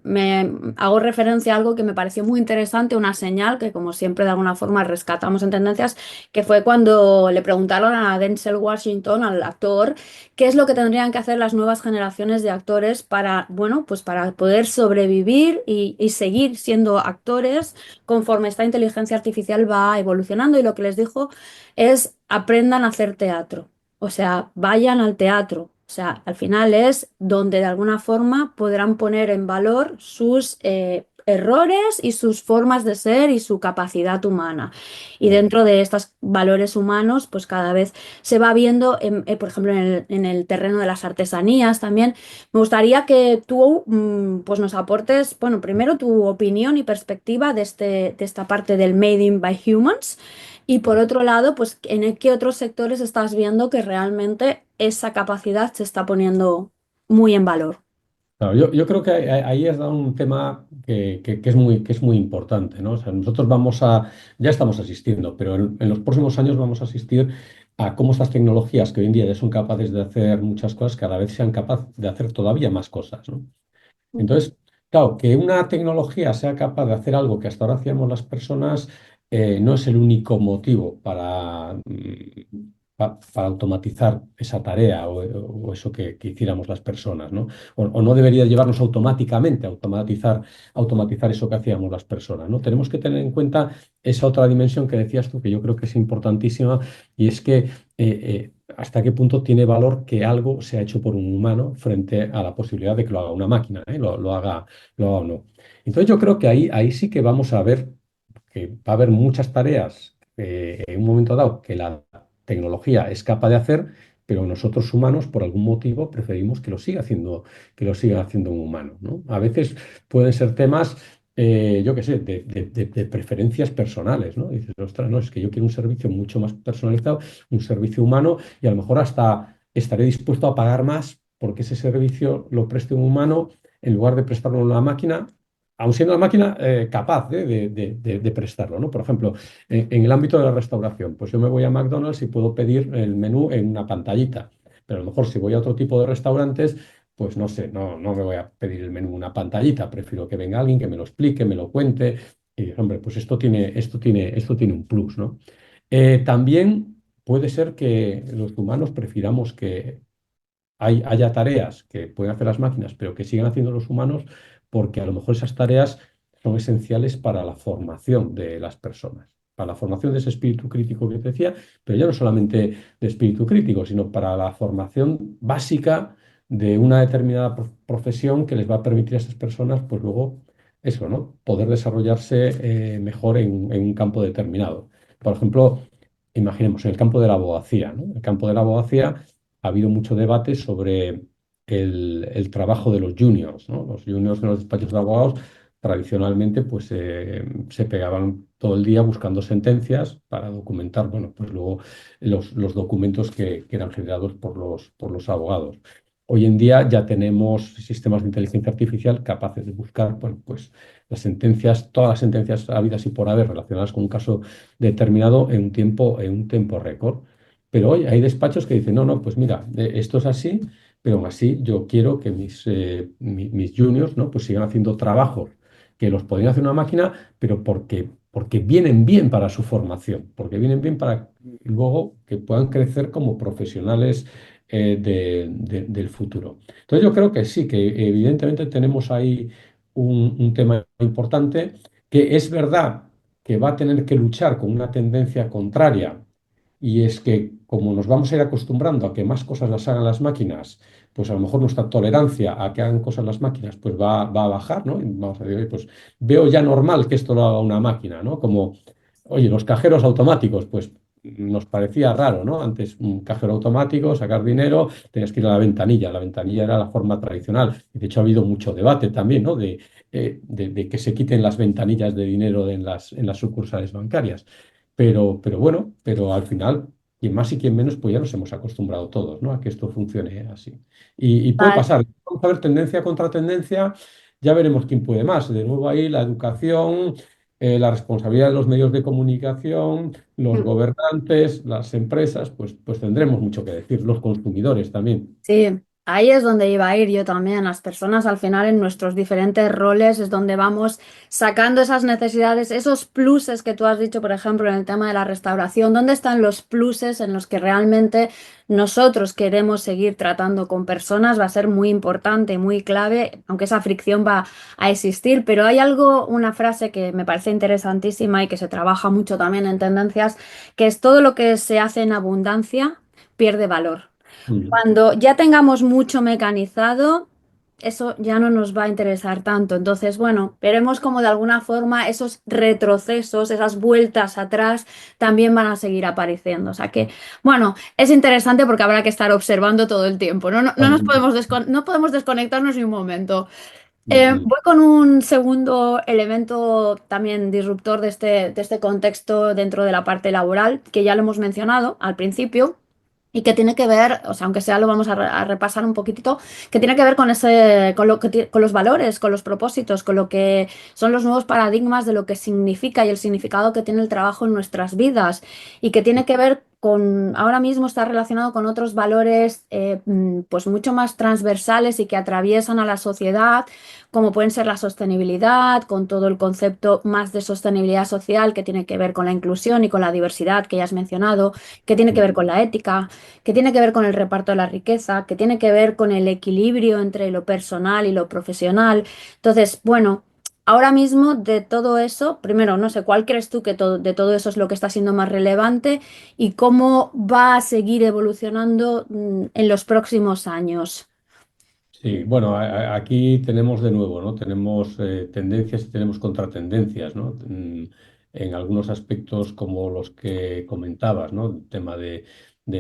me hago referencia a algo que me pareció muy interesante, una señal que como siempre de alguna forma rescatamos en tendencias, que fue cuando le preguntaron a Denzel Washington, al actor, qué es lo que tendrían que hacer las nuevas generaciones de actores para, bueno, pues para poder sobrevivir y seguir siendo actores conforme esta inteligencia artificial va evolucionando y lo que les dijo es aprendan a hacer teatro. O sea, vayan al teatro. O sea, al final es donde de alguna forma podrán poner en valor sus errores y sus formas de ser y su capacidad humana. Y dentro de estos valores humanos, pues cada vez se va viendo, por ejemplo, en el terreno de las artesanías también. Me gustaría que tú pues nos aportes, bueno, primero tu opinión y perspectiva de esta parte del Made in by Humans. Y por otro lado, pues en qué otros sectores estás viendo que realmente esa capacidad se está poniendo muy en valor. Claro, yo creo que ahí has dado un tema que es muy importante, ¿no? O sea, nosotros ya estamos asistiendo, pero en los próximos años vamos a asistir a cómo estas tecnologías que hoy en día ya son capaces de hacer muchas cosas, cada vez sean capaces de hacer todavía más cosas, ¿no? Entonces, claro, que una tecnología sea capaz de hacer algo que hasta ahora hacíamos las personas no es el único motivo para automatizar esa tarea o eso que hiciéramos las personas, ¿no? O no debería llevarnos automáticamente a automatizar eso que hacíamos las personas, ¿no? Tenemos que tener en cuenta esa otra dimensión que decías tú, que yo creo que es importantísima, y es que hasta qué punto tiene valor que algo sea hecho por un humano frente a la posibilidad de que lo haga una máquina, ¿eh? Lo haga o no. Entonces yo creo que ahí sí que vamos a ver que va a haber muchas tareas en un momento dado que la tecnología es capaz de hacer, pero nosotros humanos por algún motivo preferimos que lo siga haciendo un humano, ¿no? A veces pueden ser temas yo qué sé, de preferencias personales, ¿no? Dices, ostras, no, es que yo quiero un servicio mucho más personalizado, un servicio humano, y a lo mejor hasta estaré dispuesto a pagar más porque ese servicio lo preste un humano en lugar de prestarlo a una máquina, aun siendo la máquina capaz de prestarlo, ¿no? Por ejemplo, en el ámbito de la restauración, pues yo me voy a McDonald's y puedo pedir el menú en una pantallita, pero a lo mejor si voy a otro tipo de restaurantes, pues no sé, no me voy a pedir el menú en una pantallita, prefiero que venga alguien que me lo explique, me lo cuente, y hombre, pues esto tiene un plus, ¿no? También puede ser que los humanos prefiramos que haya tareas que pueden hacer las máquinas, pero que sigan haciendo los humanos, porque a lo mejor esas tareas son esenciales para la formación de las personas, para la formación de ese espíritu crítico que te decía, pero ya no solamente de espíritu crítico, sino para la formación básica de una determinada profesión que les va a permitir a esas personas, pues luego, eso, ¿no? Poder desarrollarse mejor en un campo determinado. Por ejemplo, imaginemos en el campo de la abogacía, ¿no? El campo de la abogacía ha habido mucho debate sobre el trabajo de los juniors, ¿no? Los juniors en los despachos de abogados tradicionalmente pues se pegaban todo el día buscando sentencias para documentar, bueno, pues luego los documentos que eran generados por los abogados. Hoy en día ya tenemos sistemas de inteligencia artificial capaces de buscar, bueno, pues las sentencias, todas las sentencias habidas y por haber relacionadas con un caso determinado en un tiempo récord. Pero hoy hay despachos que dicen, no, no, pues mira, esto es así, pero aún así yo quiero que mis juniors, ¿no? Pues sigan haciendo trabajos que los podrían hacer una máquina, pero porque vienen bien para su formación, porque vienen bien para y luego que puedan crecer como profesionales del futuro. Entonces yo creo que sí, que evidentemente tenemos ahí un tema importante, que es verdad que va a tener que luchar con una tendencia contraria, y es que como nos vamos a ir acostumbrando a que más cosas las hagan las máquinas, pues a lo mejor nuestra tolerancia a que hagan cosas las máquinas pues va a bajar, ¿no? Y vamos a decir, "Oye, pues veo ya normal que esto lo haga una máquina, ¿no? Como, oye, los cajeros automáticos, pues nos parecía raro, ¿no? Antes un cajero automático, sacar dinero, tenías que ir a la ventanilla. La ventanilla era la forma tradicional. Y de hecho ha habido mucho debate también, ¿no? De que se quiten las ventanillas de dinero en las sucursales bancarias. Pero bueno, pero al final, quien más y quien menos, pues ya nos hemos acostumbrado todos, ¿no? A que esto funcione así. Y puede Vale. pasar. Vamos a ver tendencia contra tendencia, ya veremos quién puede más. De nuevo ahí la educación, la responsabilidad de los medios de comunicación, los gobernantes, las empresas, pues tendremos mucho que decir, los consumidores también. Sí, ahí es donde iba a ir yo también. Las personas al final en nuestros diferentes roles es donde vamos sacando esas necesidades, esos pluses que tú has dicho, por ejemplo, en el tema de la restauración. ¿Dónde están los pluses en los que realmente nosotros queremos seguir tratando con personas? Va a ser muy importante y muy clave, aunque esa fricción va a existir. Pero hay algo, una frase que me parece interesantísima y que se trabaja mucho también en tendencias, que es todo lo que se hace en abundancia pierde valor. Mm. Cuando ya tengamos mucho mecanizado, eso ya no nos va a interesar tanto. Entonces, bueno, veremos cómo de alguna forma esos retrocesos, esas vueltas atrás, también van a seguir apareciendo. O sea que, bueno, es interesante porque habrá que estar observando todo el tiempo. No nos podemos no podemos desconectarnos ni un momento. Ujú. Voy con un segundo elemento también disruptor de este contexto dentro de la parte laboral, que ya lo hemos mencionado al principio. Y que tiene que ver, o sea, aunque sea lo vamos a repasar un poquitito, que tiene que ver con con lo con los valores, con los propósitos, con lo que son los nuevos paradigmas de lo que significa y el significado que tiene el trabajo en nuestras vidas y que tiene que ver con, ahora mismo está relacionado con otros valores pues mucho más transversales y que atraviesan a la sociedad, como pueden ser la sostenibilidad, con todo el concepto más de sostenibilidad social que tiene que ver con la inclusión y con la diversidad que ya has mencionado, que tiene que ver con la ética, que tiene que ver con el reparto de la riqueza, que tiene que ver con el equilibrio entre lo personal y lo profesional. Entonces, bueno, ahora mismo de todo eso, primero, no sé, ¿cuál crees tú que de todo eso es lo que está siendo más relevante y cómo va a seguir evolucionando en los próximos años? Sí, bueno, aquí tenemos de nuevo, ¿no? Tenemos tendencias y tenemos contratendencias, ¿no? En algunos aspectos como los que comentabas, ¿no? El tema de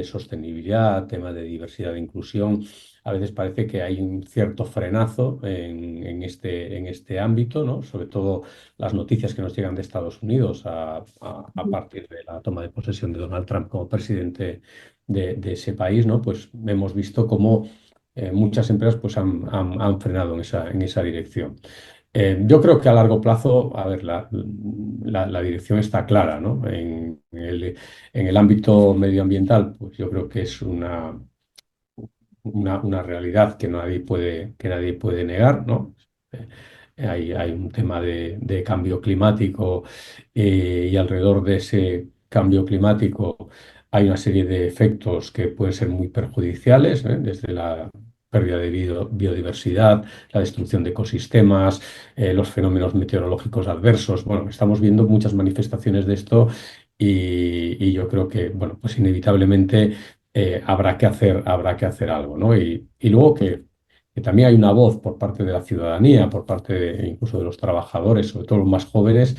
sostenibilidad, tema de diversidad e inclusión. A veces parece que hay un cierto frenazo en este ámbito, ¿no? Sobre todo las noticias que nos llegan de Estados Unidos a partir de la toma de posesión de Donald Trump como presidente de ese país, ¿no? Pues hemos visto cómo muchas empresas pues han frenado en esa dirección. Yo creo que a largo plazo, a ver, la dirección está clara, ¿no? En el ámbito medioambiental, pues yo creo que es una realidad que nadie puede negar, ¿no? Hay un tema de cambio climático y alrededor de ese cambio climático hay una serie de efectos que pueden ser muy perjudiciales, desde la pérdida de biodiversidad, la destrucción de ecosistemas, los fenómenos meteorológicos adversos. Bueno, estamos viendo muchas manifestaciones de esto y yo creo que, bueno, pues inevitablemente habrá que hacer algo, ¿no? Y luego que también hay una voz por parte de la ciudadanía, por parte incluso de los trabajadores, sobre todo los más jóvenes,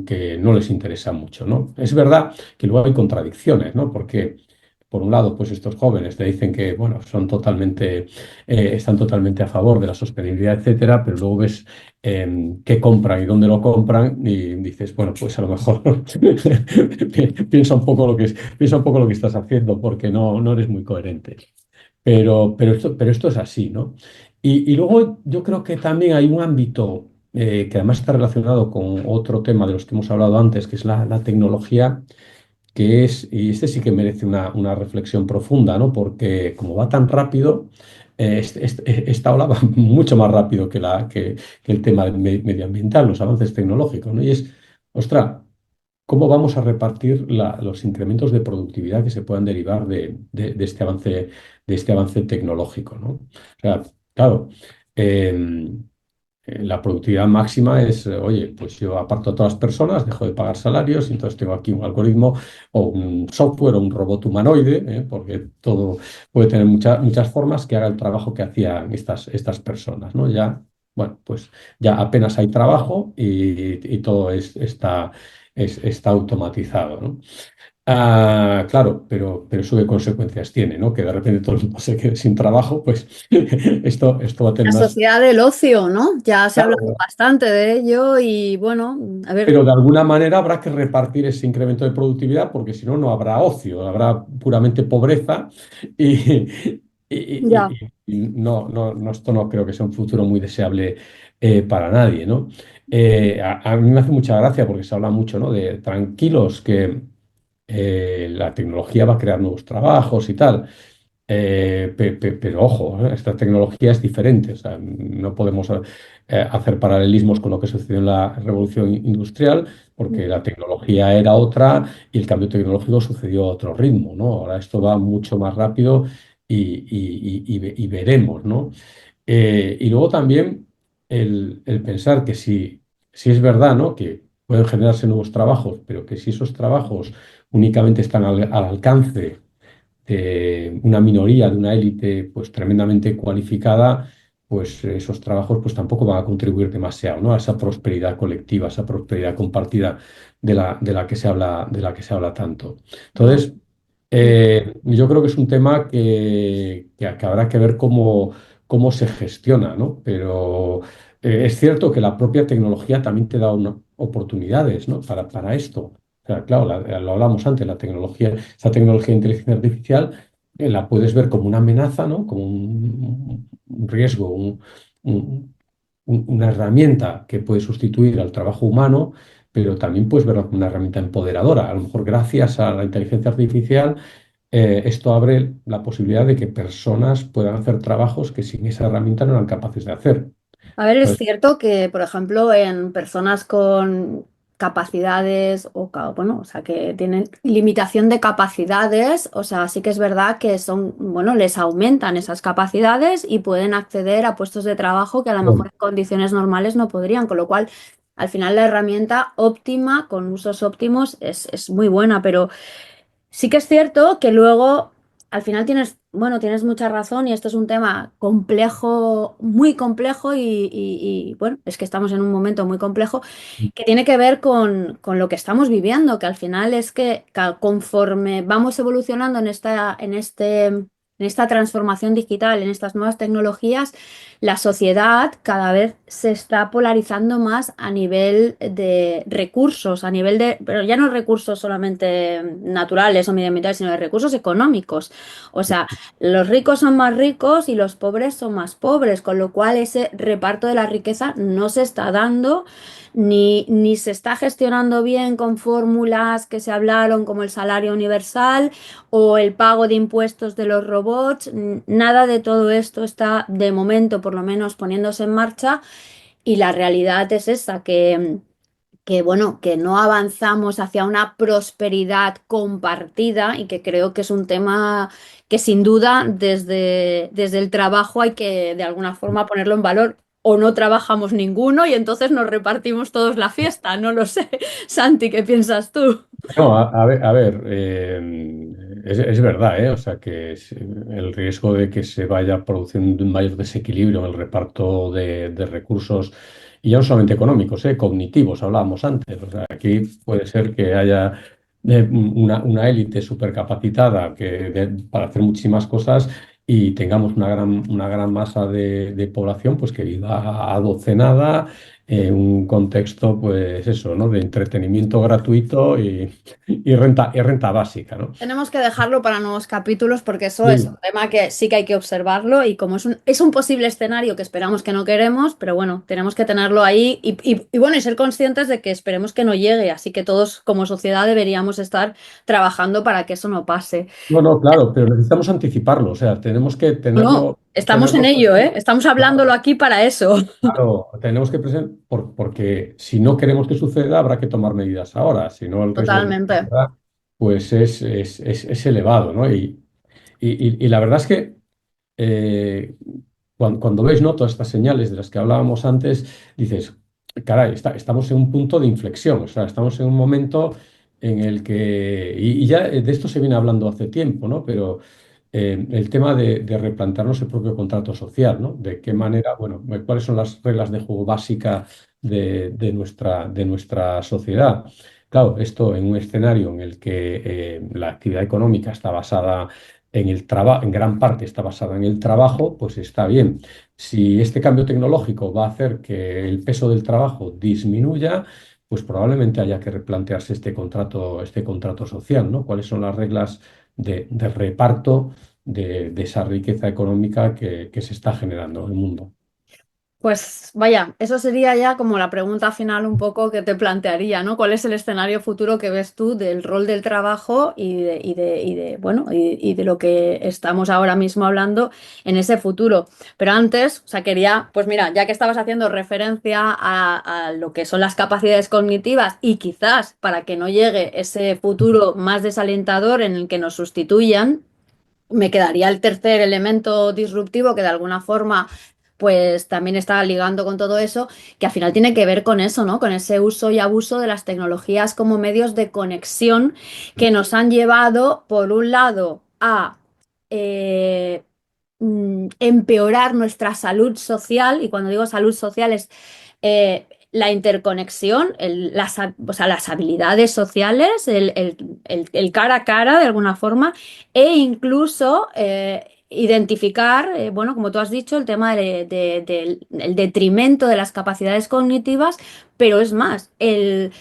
que no les interesa mucho, ¿no? Es verdad que luego hay contradicciones, ¿no? Porque, por un lado, pues estos jóvenes te dicen que, bueno, están totalmente a favor de la sostenibilidad, etcétera, pero luego ves qué compran y dónde lo compran y dices, bueno, pues a lo mejor piensa un poco lo que estás haciendo porque no eres muy coherente. Pero esto es así, ¿no? Y luego yo creo que también hay un ámbito que además está relacionado con otro tema de los que hemos hablado antes, que es la tecnología, y este sí que merece una reflexión profunda, ¿no? Porque como va tan rápido, esta ola va mucho más rápido que el tema medioambiental, los avances tecnológicos, ¿no? Y ostras, cómo vamos a repartir los incrementos de productividad que se puedan derivar de este avance tecnológico, ¿no? O sea, claro, eh, la productividad máxima es, oye, pues yo aparto a todas las personas, dejo de pagar salarios, y entonces tengo aquí un algoritmo o un software o un robot humanoide, porque todo puede tener muchas formas que haga el trabajo que hacían estas personas, ¿no? Ya, bueno, pues ya apenas hay trabajo y todo está automatizado, ¿no? Claro, pero eso qué consecuencias tiene, ¿no? Que de repente todo el mundo se quede sin trabajo, pues esto va a tener La unas... sociedad del ocio, ¿no? Ya se ha hablado Claro, bastante de ello y bueno, a ver, pero de alguna manera habrá que repartir ese incremento de productividad porque si no, no habrá ocio, habrá puramente pobreza y, ya. esto no creo que sea un futuro muy deseable para nadie, ¿no? A mí me hace mucha gracia porque se habla mucho, ¿no? De tranquilos que la tecnología va a crear nuevos trabajos y tal. Pero ojo, esta tecnología es diferente. O sea, no podemos hacer paralelismos con lo que sucedió en la revolución industrial, porque la tecnología era otra y el cambio tecnológico sucedió a otro ritmo, ¿no? Ahora esto va mucho más rápido y veremos, ¿no? Y luego también el pensar que si es verdad, ¿no? Que pueden generarse nuevos trabajos, pero que si esos trabajos únicamente están al alcance de una minoría, de una élite pues tremendamente cualificada, pues esos trabajos pues tampoco van a contribuir demasiado, ¿no? A esa prosperidad colectiva, a esa prosperidad compartida de la que se habla tanto. No. Entonces, yo creo que es un tema que habrá que ver cómo se gestiona, ¿no? Pero es cierto que la propia tecnología también te da oportunidades, ¿no? Para esto. O sea, claro, lo hablamos antes, la tecnología, esa tecnología de inteligencia artificial la puedes ver como una amenaza, ¿no? Como un riesgo, un- una herramienta que puede sustituir al trabajo humano, pero también puedes verlo como una herramienta empoderadora. A lo mejor gracias a la inteligencia artificial, esto abre la posibilidad de que personas puedan hacer trabajos que sin esa herramienta no eran capaces de hacer. A ver, es Entonces, cierto que, por ejemplo, en personas con capacidades bueno, o sea, que tienen limitación de capacidades, o sea, sí que es verdad que son, bueno, les aumentan esas capacidades y pueden acceder a puestos de trabajo que a lo mejor en condiciones normales no podrían, con lo cual, al final la herramienta óptima, con usos óptimos, es muy buena, pero sí que es cierto que luego, al final tienes, bueno, tienes mucha razón y esto es un tema complejo, muy complejo bueno, es que estamos en un momento muy complejo que tiene que ver con lo que estamos viviendo, que al final es que conforme vamos evolucionando en esta transformación digital, en estas nuevas tecnologías, la sociedad cada vez se está polarizando más a nivel de recursos, a nivel de, pero ya no recursos solamente naturales o medioambientales, sino de recursos económicos. O sea, los ricos son más ricos y los pobres son más pobres, con lo cual ese reparto de la riqueza no se está dando ni se está gestionando bien con fórmulas que se hablaron como el salario universal o el pago de impuestos de los robots. Nada de todo esto está de momento por lo menos poniéndose en marcha y la realidad es esa, que bueno, que no avanzamos hacia una prosperidad compartida y que creo que es un tema que sin duda desde el trabajo hay que de alguna forma ponerlo en valor. O no trabajamos ninguno y entonces nos repartimos todos la fiesta, no lo sé. Santi, ¿qué piensas tú? no, a ver, es verdad, ¿eh? O sea, que el riesgo de que se vaya produciendo un mayor desequilibrio en el reparto de recursos, y ya no solamente económicos, cognitivos, hablábamos antes. O sea, aquí puede ser que haya una élite supercapacitada para hacer muchísimas cosas y tengamos una gran masa de población pues, que viva adocenada en un contexto, pues eso, ¿no? De entretenimiento gratuito y renta básica, ¿no? Tenemos que dejarlo para nuevos capítulos porque eso es un Sí. tema que sí que hay que observarlo y como es un posible escenario que esperamos que no queremos, pero bueno, tenemos que tenerlo ahí y bueno, y ser conscientes de que esperemos que no llegue, así que todos como sociedad deberíamos estar trabajando para que eso no pase. No, no, claro, pero necesitamos anticiparlo, o sea, tenemos que No, tenerlo. Estamos en tenerlo ello, ¿eh? presente. Estamos hablándolo aquí para eso. Claro, tenemos que presentar, porque si no queremos que suceda, habrá que tomar medidas ahora. Si no, el riesgo de que Totalmente. suceda, pues es elevado, ¿no? Y la verdad es que cuando ves, ¿no?, todas estas señales de las que hablábamos antes, dices, caray, estamos en un punto de inflexión, o sea, estamos en un momento en el que, y ya de esto se viene hablando hace tiempo, ¿no? Pero el tema de replantearnos el propio contrato social, ¿no? De qué manera, bueno, cuáles son las reglas de juego básicas de nuestra sociedad. Claro, esto en un escenario en el que la actividad económica está basada en el trabajo, en gran parte está basada en el trabajo, pues está bien. Si este cambio tecnológico va a hacer que el peso del trabajo disminuya, pues probablemente haya que replantearse este contrato social, ¿no? ¿Cuáles son las reglas de reparto de esa riqueza económica que se está generando en el mundo? Pues vaya, eso sería ya como la pregunta final un poco que te plantearía, ¿no? ¿Cuál es el escenario futuro que ves tú del rol del trabajo bueno, y de lo que estamos ahora mismo hablando en ese futuro? Pero antes, o sea, quería, pues mira, ya que estabas haciendo referencia a lo que son las capacidades cognitivas y quizás para que no llegue ese futuro más desalentador en el que nos sustituyan, me quedaría el tercer elemento disruptivo que de alguna forma pues también está ligando con todo eso, que al final tiene que ver con eso, ¿no? Con ese uso y abuso de las tecnologías como medios de conexión que nos han llevado, por un lado, a eh, empeorar nuestra salud social, y cuando digo salud social es la interconexión, o sea, las habilidades sociales, el cara a cara de alguna forma, e incluso identificar, bueno, como tú has dicho, el tema del detrimento de las capacidades cognitivas, pero es más, el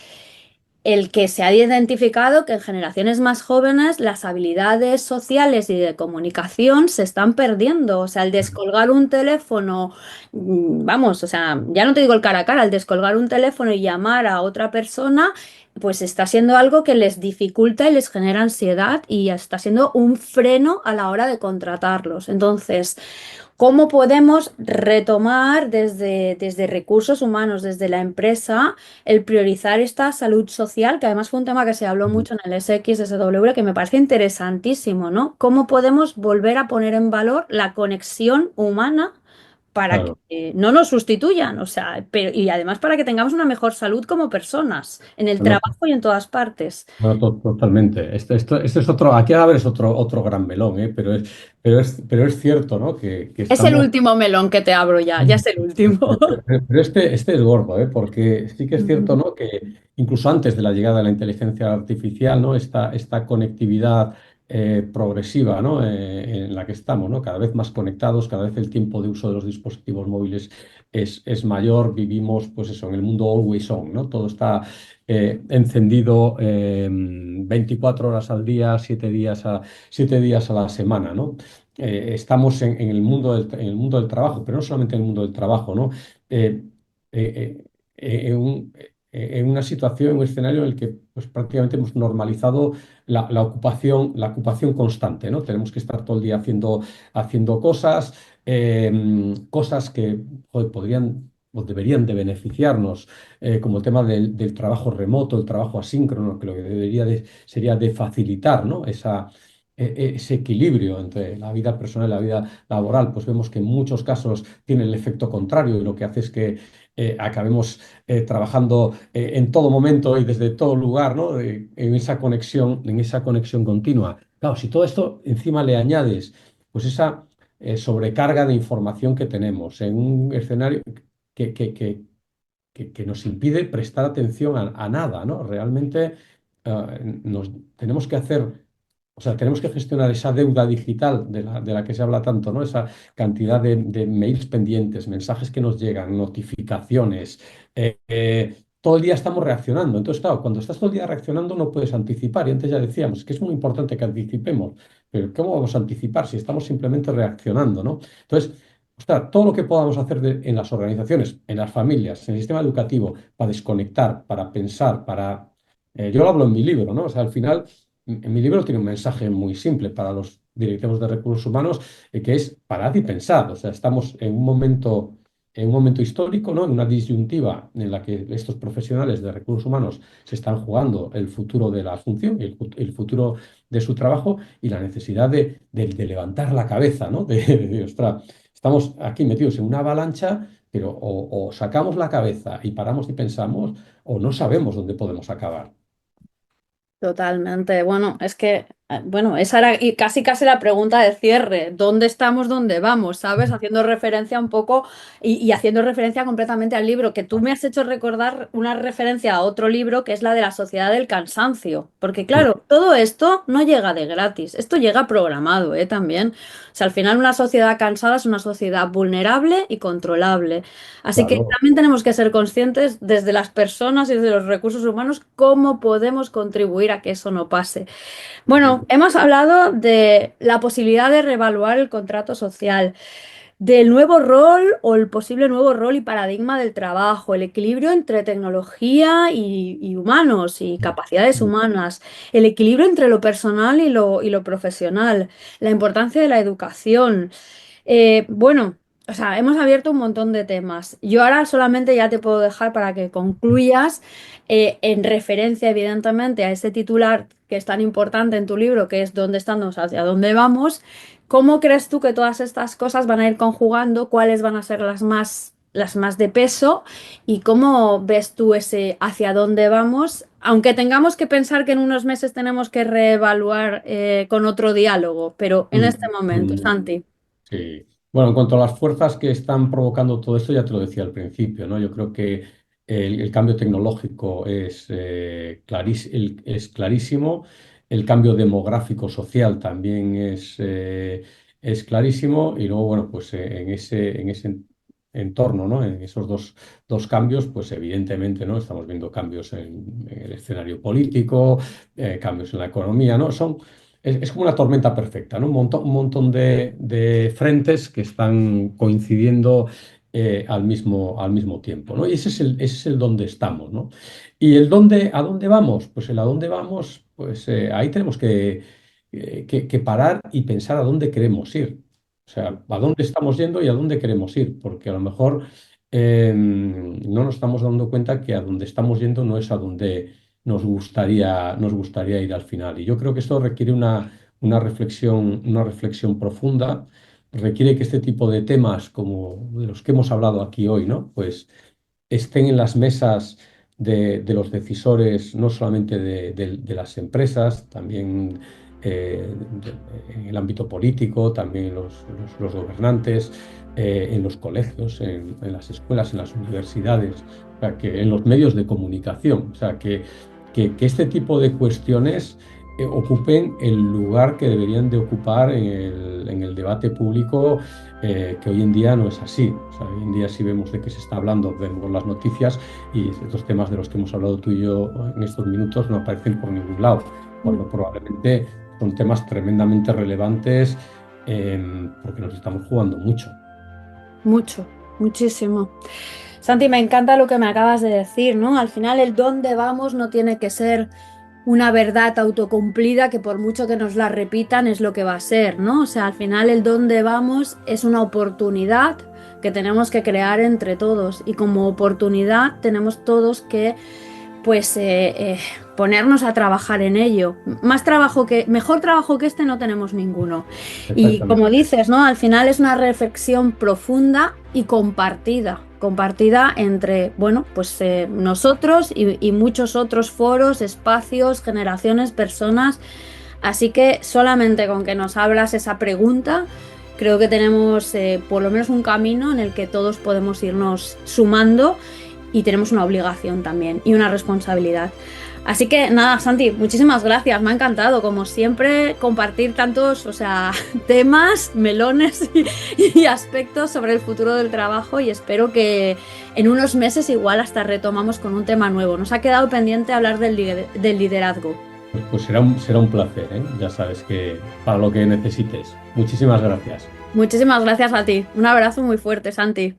que se ha identificado que en generaciones más jóvenes las habilidades sociales y de comunicación se están perdiendo. O sea, el descolgar un teléfono, vamos, o sea, ya no te digo el cara a cara, el descolgar un teléfono y llamar a otra persona, pues está siendo algo que les dificulta y les genera ansiedad y está siendo un freno a la hora de contratarlos. Entonces, ¿cómo podemos retomar desde recursos humanos, desde la empresa, el priorizar esta salud social, que además fue un tema que se habló mucho en el SXSW, que me parece interesantísimo, ¿no? ¿Cómo podemos volver a poner en valor la conexión humana para que Claro. no nos sustituyan? O sea, y además para que tengamos una mejor salud como personas, en el Bueno, trabajo y en todas partes? bueno, totalmente. Este es otro, aquí a ver, es otro gran melón, ¿eh? Pero es cierto, ¿no? Que Es el estamos. último melón que te abro ya, ya es el último. Pero este es gordo, ¿eh? Porque sí que es cierto, ¿no?, que incluso antes de la llegada de la inteligencia artificial, ¿no?, esta conectividad progresiva, ¿no?, en la que estamos, ¿no?, cada vez más conectados, cada vez el tiempo de uso de los dispositivos móviles es mayor, vivimos, pues eso, en el mundo always on, ¿no? Todo está encendido 24 horas al día, 7 días a la semana, ¿no? Estamos en el mundo del trabajo, pero no solamente en el mundo del trabajo, ¿no? Eh, eh, en una situación, en un escenario en el que pues, prácticamente hemos normalizado la ocupación constante, ¿no? Tenemos que estar todo el día haciendo cosas que joder, podrían o deberían de beneficiarnos, como el tema del trabajo remoto, el trabajo asíncrono, que lo que sería de facilitar, ¿no?, ese equilibrio entre la vida personal y la vida laboral, pues vemos que en muchos casos tiene el efecto contrario y lo que hace es que acabemos trabajando en todo momento y desde todo lugar, ¿no? En esa conexión continua. Claro, si todo esto encima le añades, pues esa sobrecarga de información que tenemos en un escenario que, que- que- que nos impide prestar atención a nada, ¿no? Realmente nos tenemos que hacer, o sea, tenemos que gestionar esa deuda digital de la que se habla tanto, ¿no? Esa cantidad de mails pendientes, mensajes que nos llegan, notificaciones. Todo el día estamos reaccionando. Entonces, claro, cuando estás todo el día reaccionando no puedes anticipar. Y antes ya decíamos que es muy importante que anticipemos. Pero ¿cómo vamos a anticipar si estamos simplemente reaccionando, ¿no? Entonces, ostras, todo lo que podamos hacer en las organizaciones, en las familias, en el sistema educativo, para desconectar, para pensar, yo lo hablo en mi libro, ¿no? O sea, al final, en mi libro tiene un mensaje muy simple para los directivos de recursos humanos, que es parad y pensad. O sea, estamos en un momento histórico, ¿no? En una disyuntiva en la que estos profesionales de recursos humanos se están jugando el futuro de la función y el futuro de su trabajo y la necesidad de levantar la cabeza, ¿no? Ostras, estamos aquí metidos en una avalancha, pero o sacamos la cabeza y paramos y pensamos, o no sabemos dónde podemos acabar. Totalmente. Bueno, es que, bueno, esa era y casi la pregunta de cierre. ¿Dónde estamos? ¿Dónde vamos? ¿Sabes? Haciendo referencia un poco y haciendo referencia completamente al libro, que tú me has hecho recordar una referencia a otro libro que es la de la Sociedad del Cansancio. Porque claro, todo esto no llega de gratis. Esto llega programado, también. O sea, al final una sociedad cansada es una sociedad vulnerable y controlable. Así que Claro. también tenemos que ser conscientes desde las personas y desde los recursos humanos cómo podemos contribuir a que eso no pase. Bueno, hemos hablado de la posibilidad de reevaluar el contrato social, del nuevo rol o el posible nuevo rol y paradigma del trabajo, el equilibrio entre tecnología y humanos y capacidades humanas, el equilibrio entre lo personal y lo profesional, la importancia de la educación. Bueno, o sea, hemos abierto un montón de temas. Yo ahora solamente ya te puedo dejar para que concluyas, en referencia, evidentemente, a ese titular que es tan importante en tu libro, que es ¿Dónde estamos? ¿Hacia dónde vamos? ¿Cómo crees tú que todas estas cosas van a ir conjugando? ¿Cuáles van a ser las más de peso? ¿Y cómo ves tú ese hacia dónde vamos? Aunque tengamos que pensar que en unos meses tenemos que reevaluar, con otro diálogo, pero en Mm, este momento, mm. Santi. Sí. Bueno, en cuanto a las fuerzas que están provocando todo esto, ya te lo decía al principio, ¿no? Yo creo que el cambio tecnológico es clarísimo, el cambio demográfico social también es clarísimo, y luego, bueno, pues en ese entorno, ¿no? En esos dos cambios, pues evidentemente, ¿no? Estamos viendo cambios en el escenario político, cambios en la economía, ¿no? Es como una tormenta perfecta, ¿no? Un montón de frentes que están coincidiendo al mismo tiempo, ¿no? Y ese es el dónde estamos, ¿no? Y ¿a dónde vamos? Pues el a dónde vamos, pues ahí tenemos que parar y pensar a dónde queremos ir. O sea, a dónde estamos yendo y a dónde queremos ir, porque a lo mejor no nos estamos dando cuenta que a dónde estamos yendo no es a donde nos gustaría ir al final. Y yo creo que esto requiere una reflexión profunda, requiere que este tipo de temas, como de los que hemos hablado aquí hoy, ¿no? Pues estén en las mesas de los decisores, no solamente de las empresas, también en el ámbito político, también en los gobernantes, en los colegios, en las escuelas, en las universidades, o sea, en los medios de comunicación. O sea, que este tipo de cuestiones ocupen el lugar que deberían de ocupar en el debate público, que hoy en día no es así. O sea, hoy en día sí vemos de qué se está hablando, vemos las noticias y estos temas de los que hemos hablado tú y yo en estos minutos no aparecen por ningún lado, cuando probablemente son temas tremendamente relevantes, porque nos estamos jugando mucho. Mucho, muchísimo. Santi, me encanta lo que me acabas de decir, ¿no? Al final el dónde vamos no tiene que ser una verdad autocumplida que por mucho que nos la repitan es lo que va a ser, ¿no? O sea, al final el dónde vamos es una oportunidad que tenemos que crear entre todos y como oportunidad tenemos todos que, pues, ponernos a trabajar en ello. Mejor trabajo que este no tenemos ninguno. Y Exactamente. como dices, ¿no? Al final es una reflexión profunda y compartida entre, bueno, pues nosotros y muchos otros foros, espacios, generaciones, personas. Así que solamente con que nos abras esa pregunta, creo que tenemos, por lo menos un camino en el que todos podemos irnos sumando y tenemos una obligación también y una responsabilidad. Así que nada, Santi, muchísimas gracias, me ha encantado, como siempre, compartir tantos, o sea, temas, melones y aspectos sobre el futuro del trabajo y espero que en unos meses igual hasta retomamos con un tema nuevo. Nos ha quedado pendiente hablar del liderazgo. Pues será un placer, ¿eh? Ya sabes que para lo que necesites. Muchísimas gracias. Muchísimas gracias a ti. Un abrazo muy fuerte, Santi.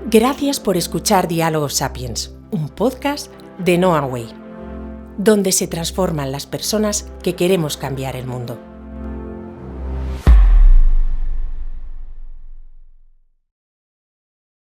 Gracias por escuchar Diálogos Sapiens, un podcast de Noah Way, donde se transforman las personas que queremos cambiar el mundo.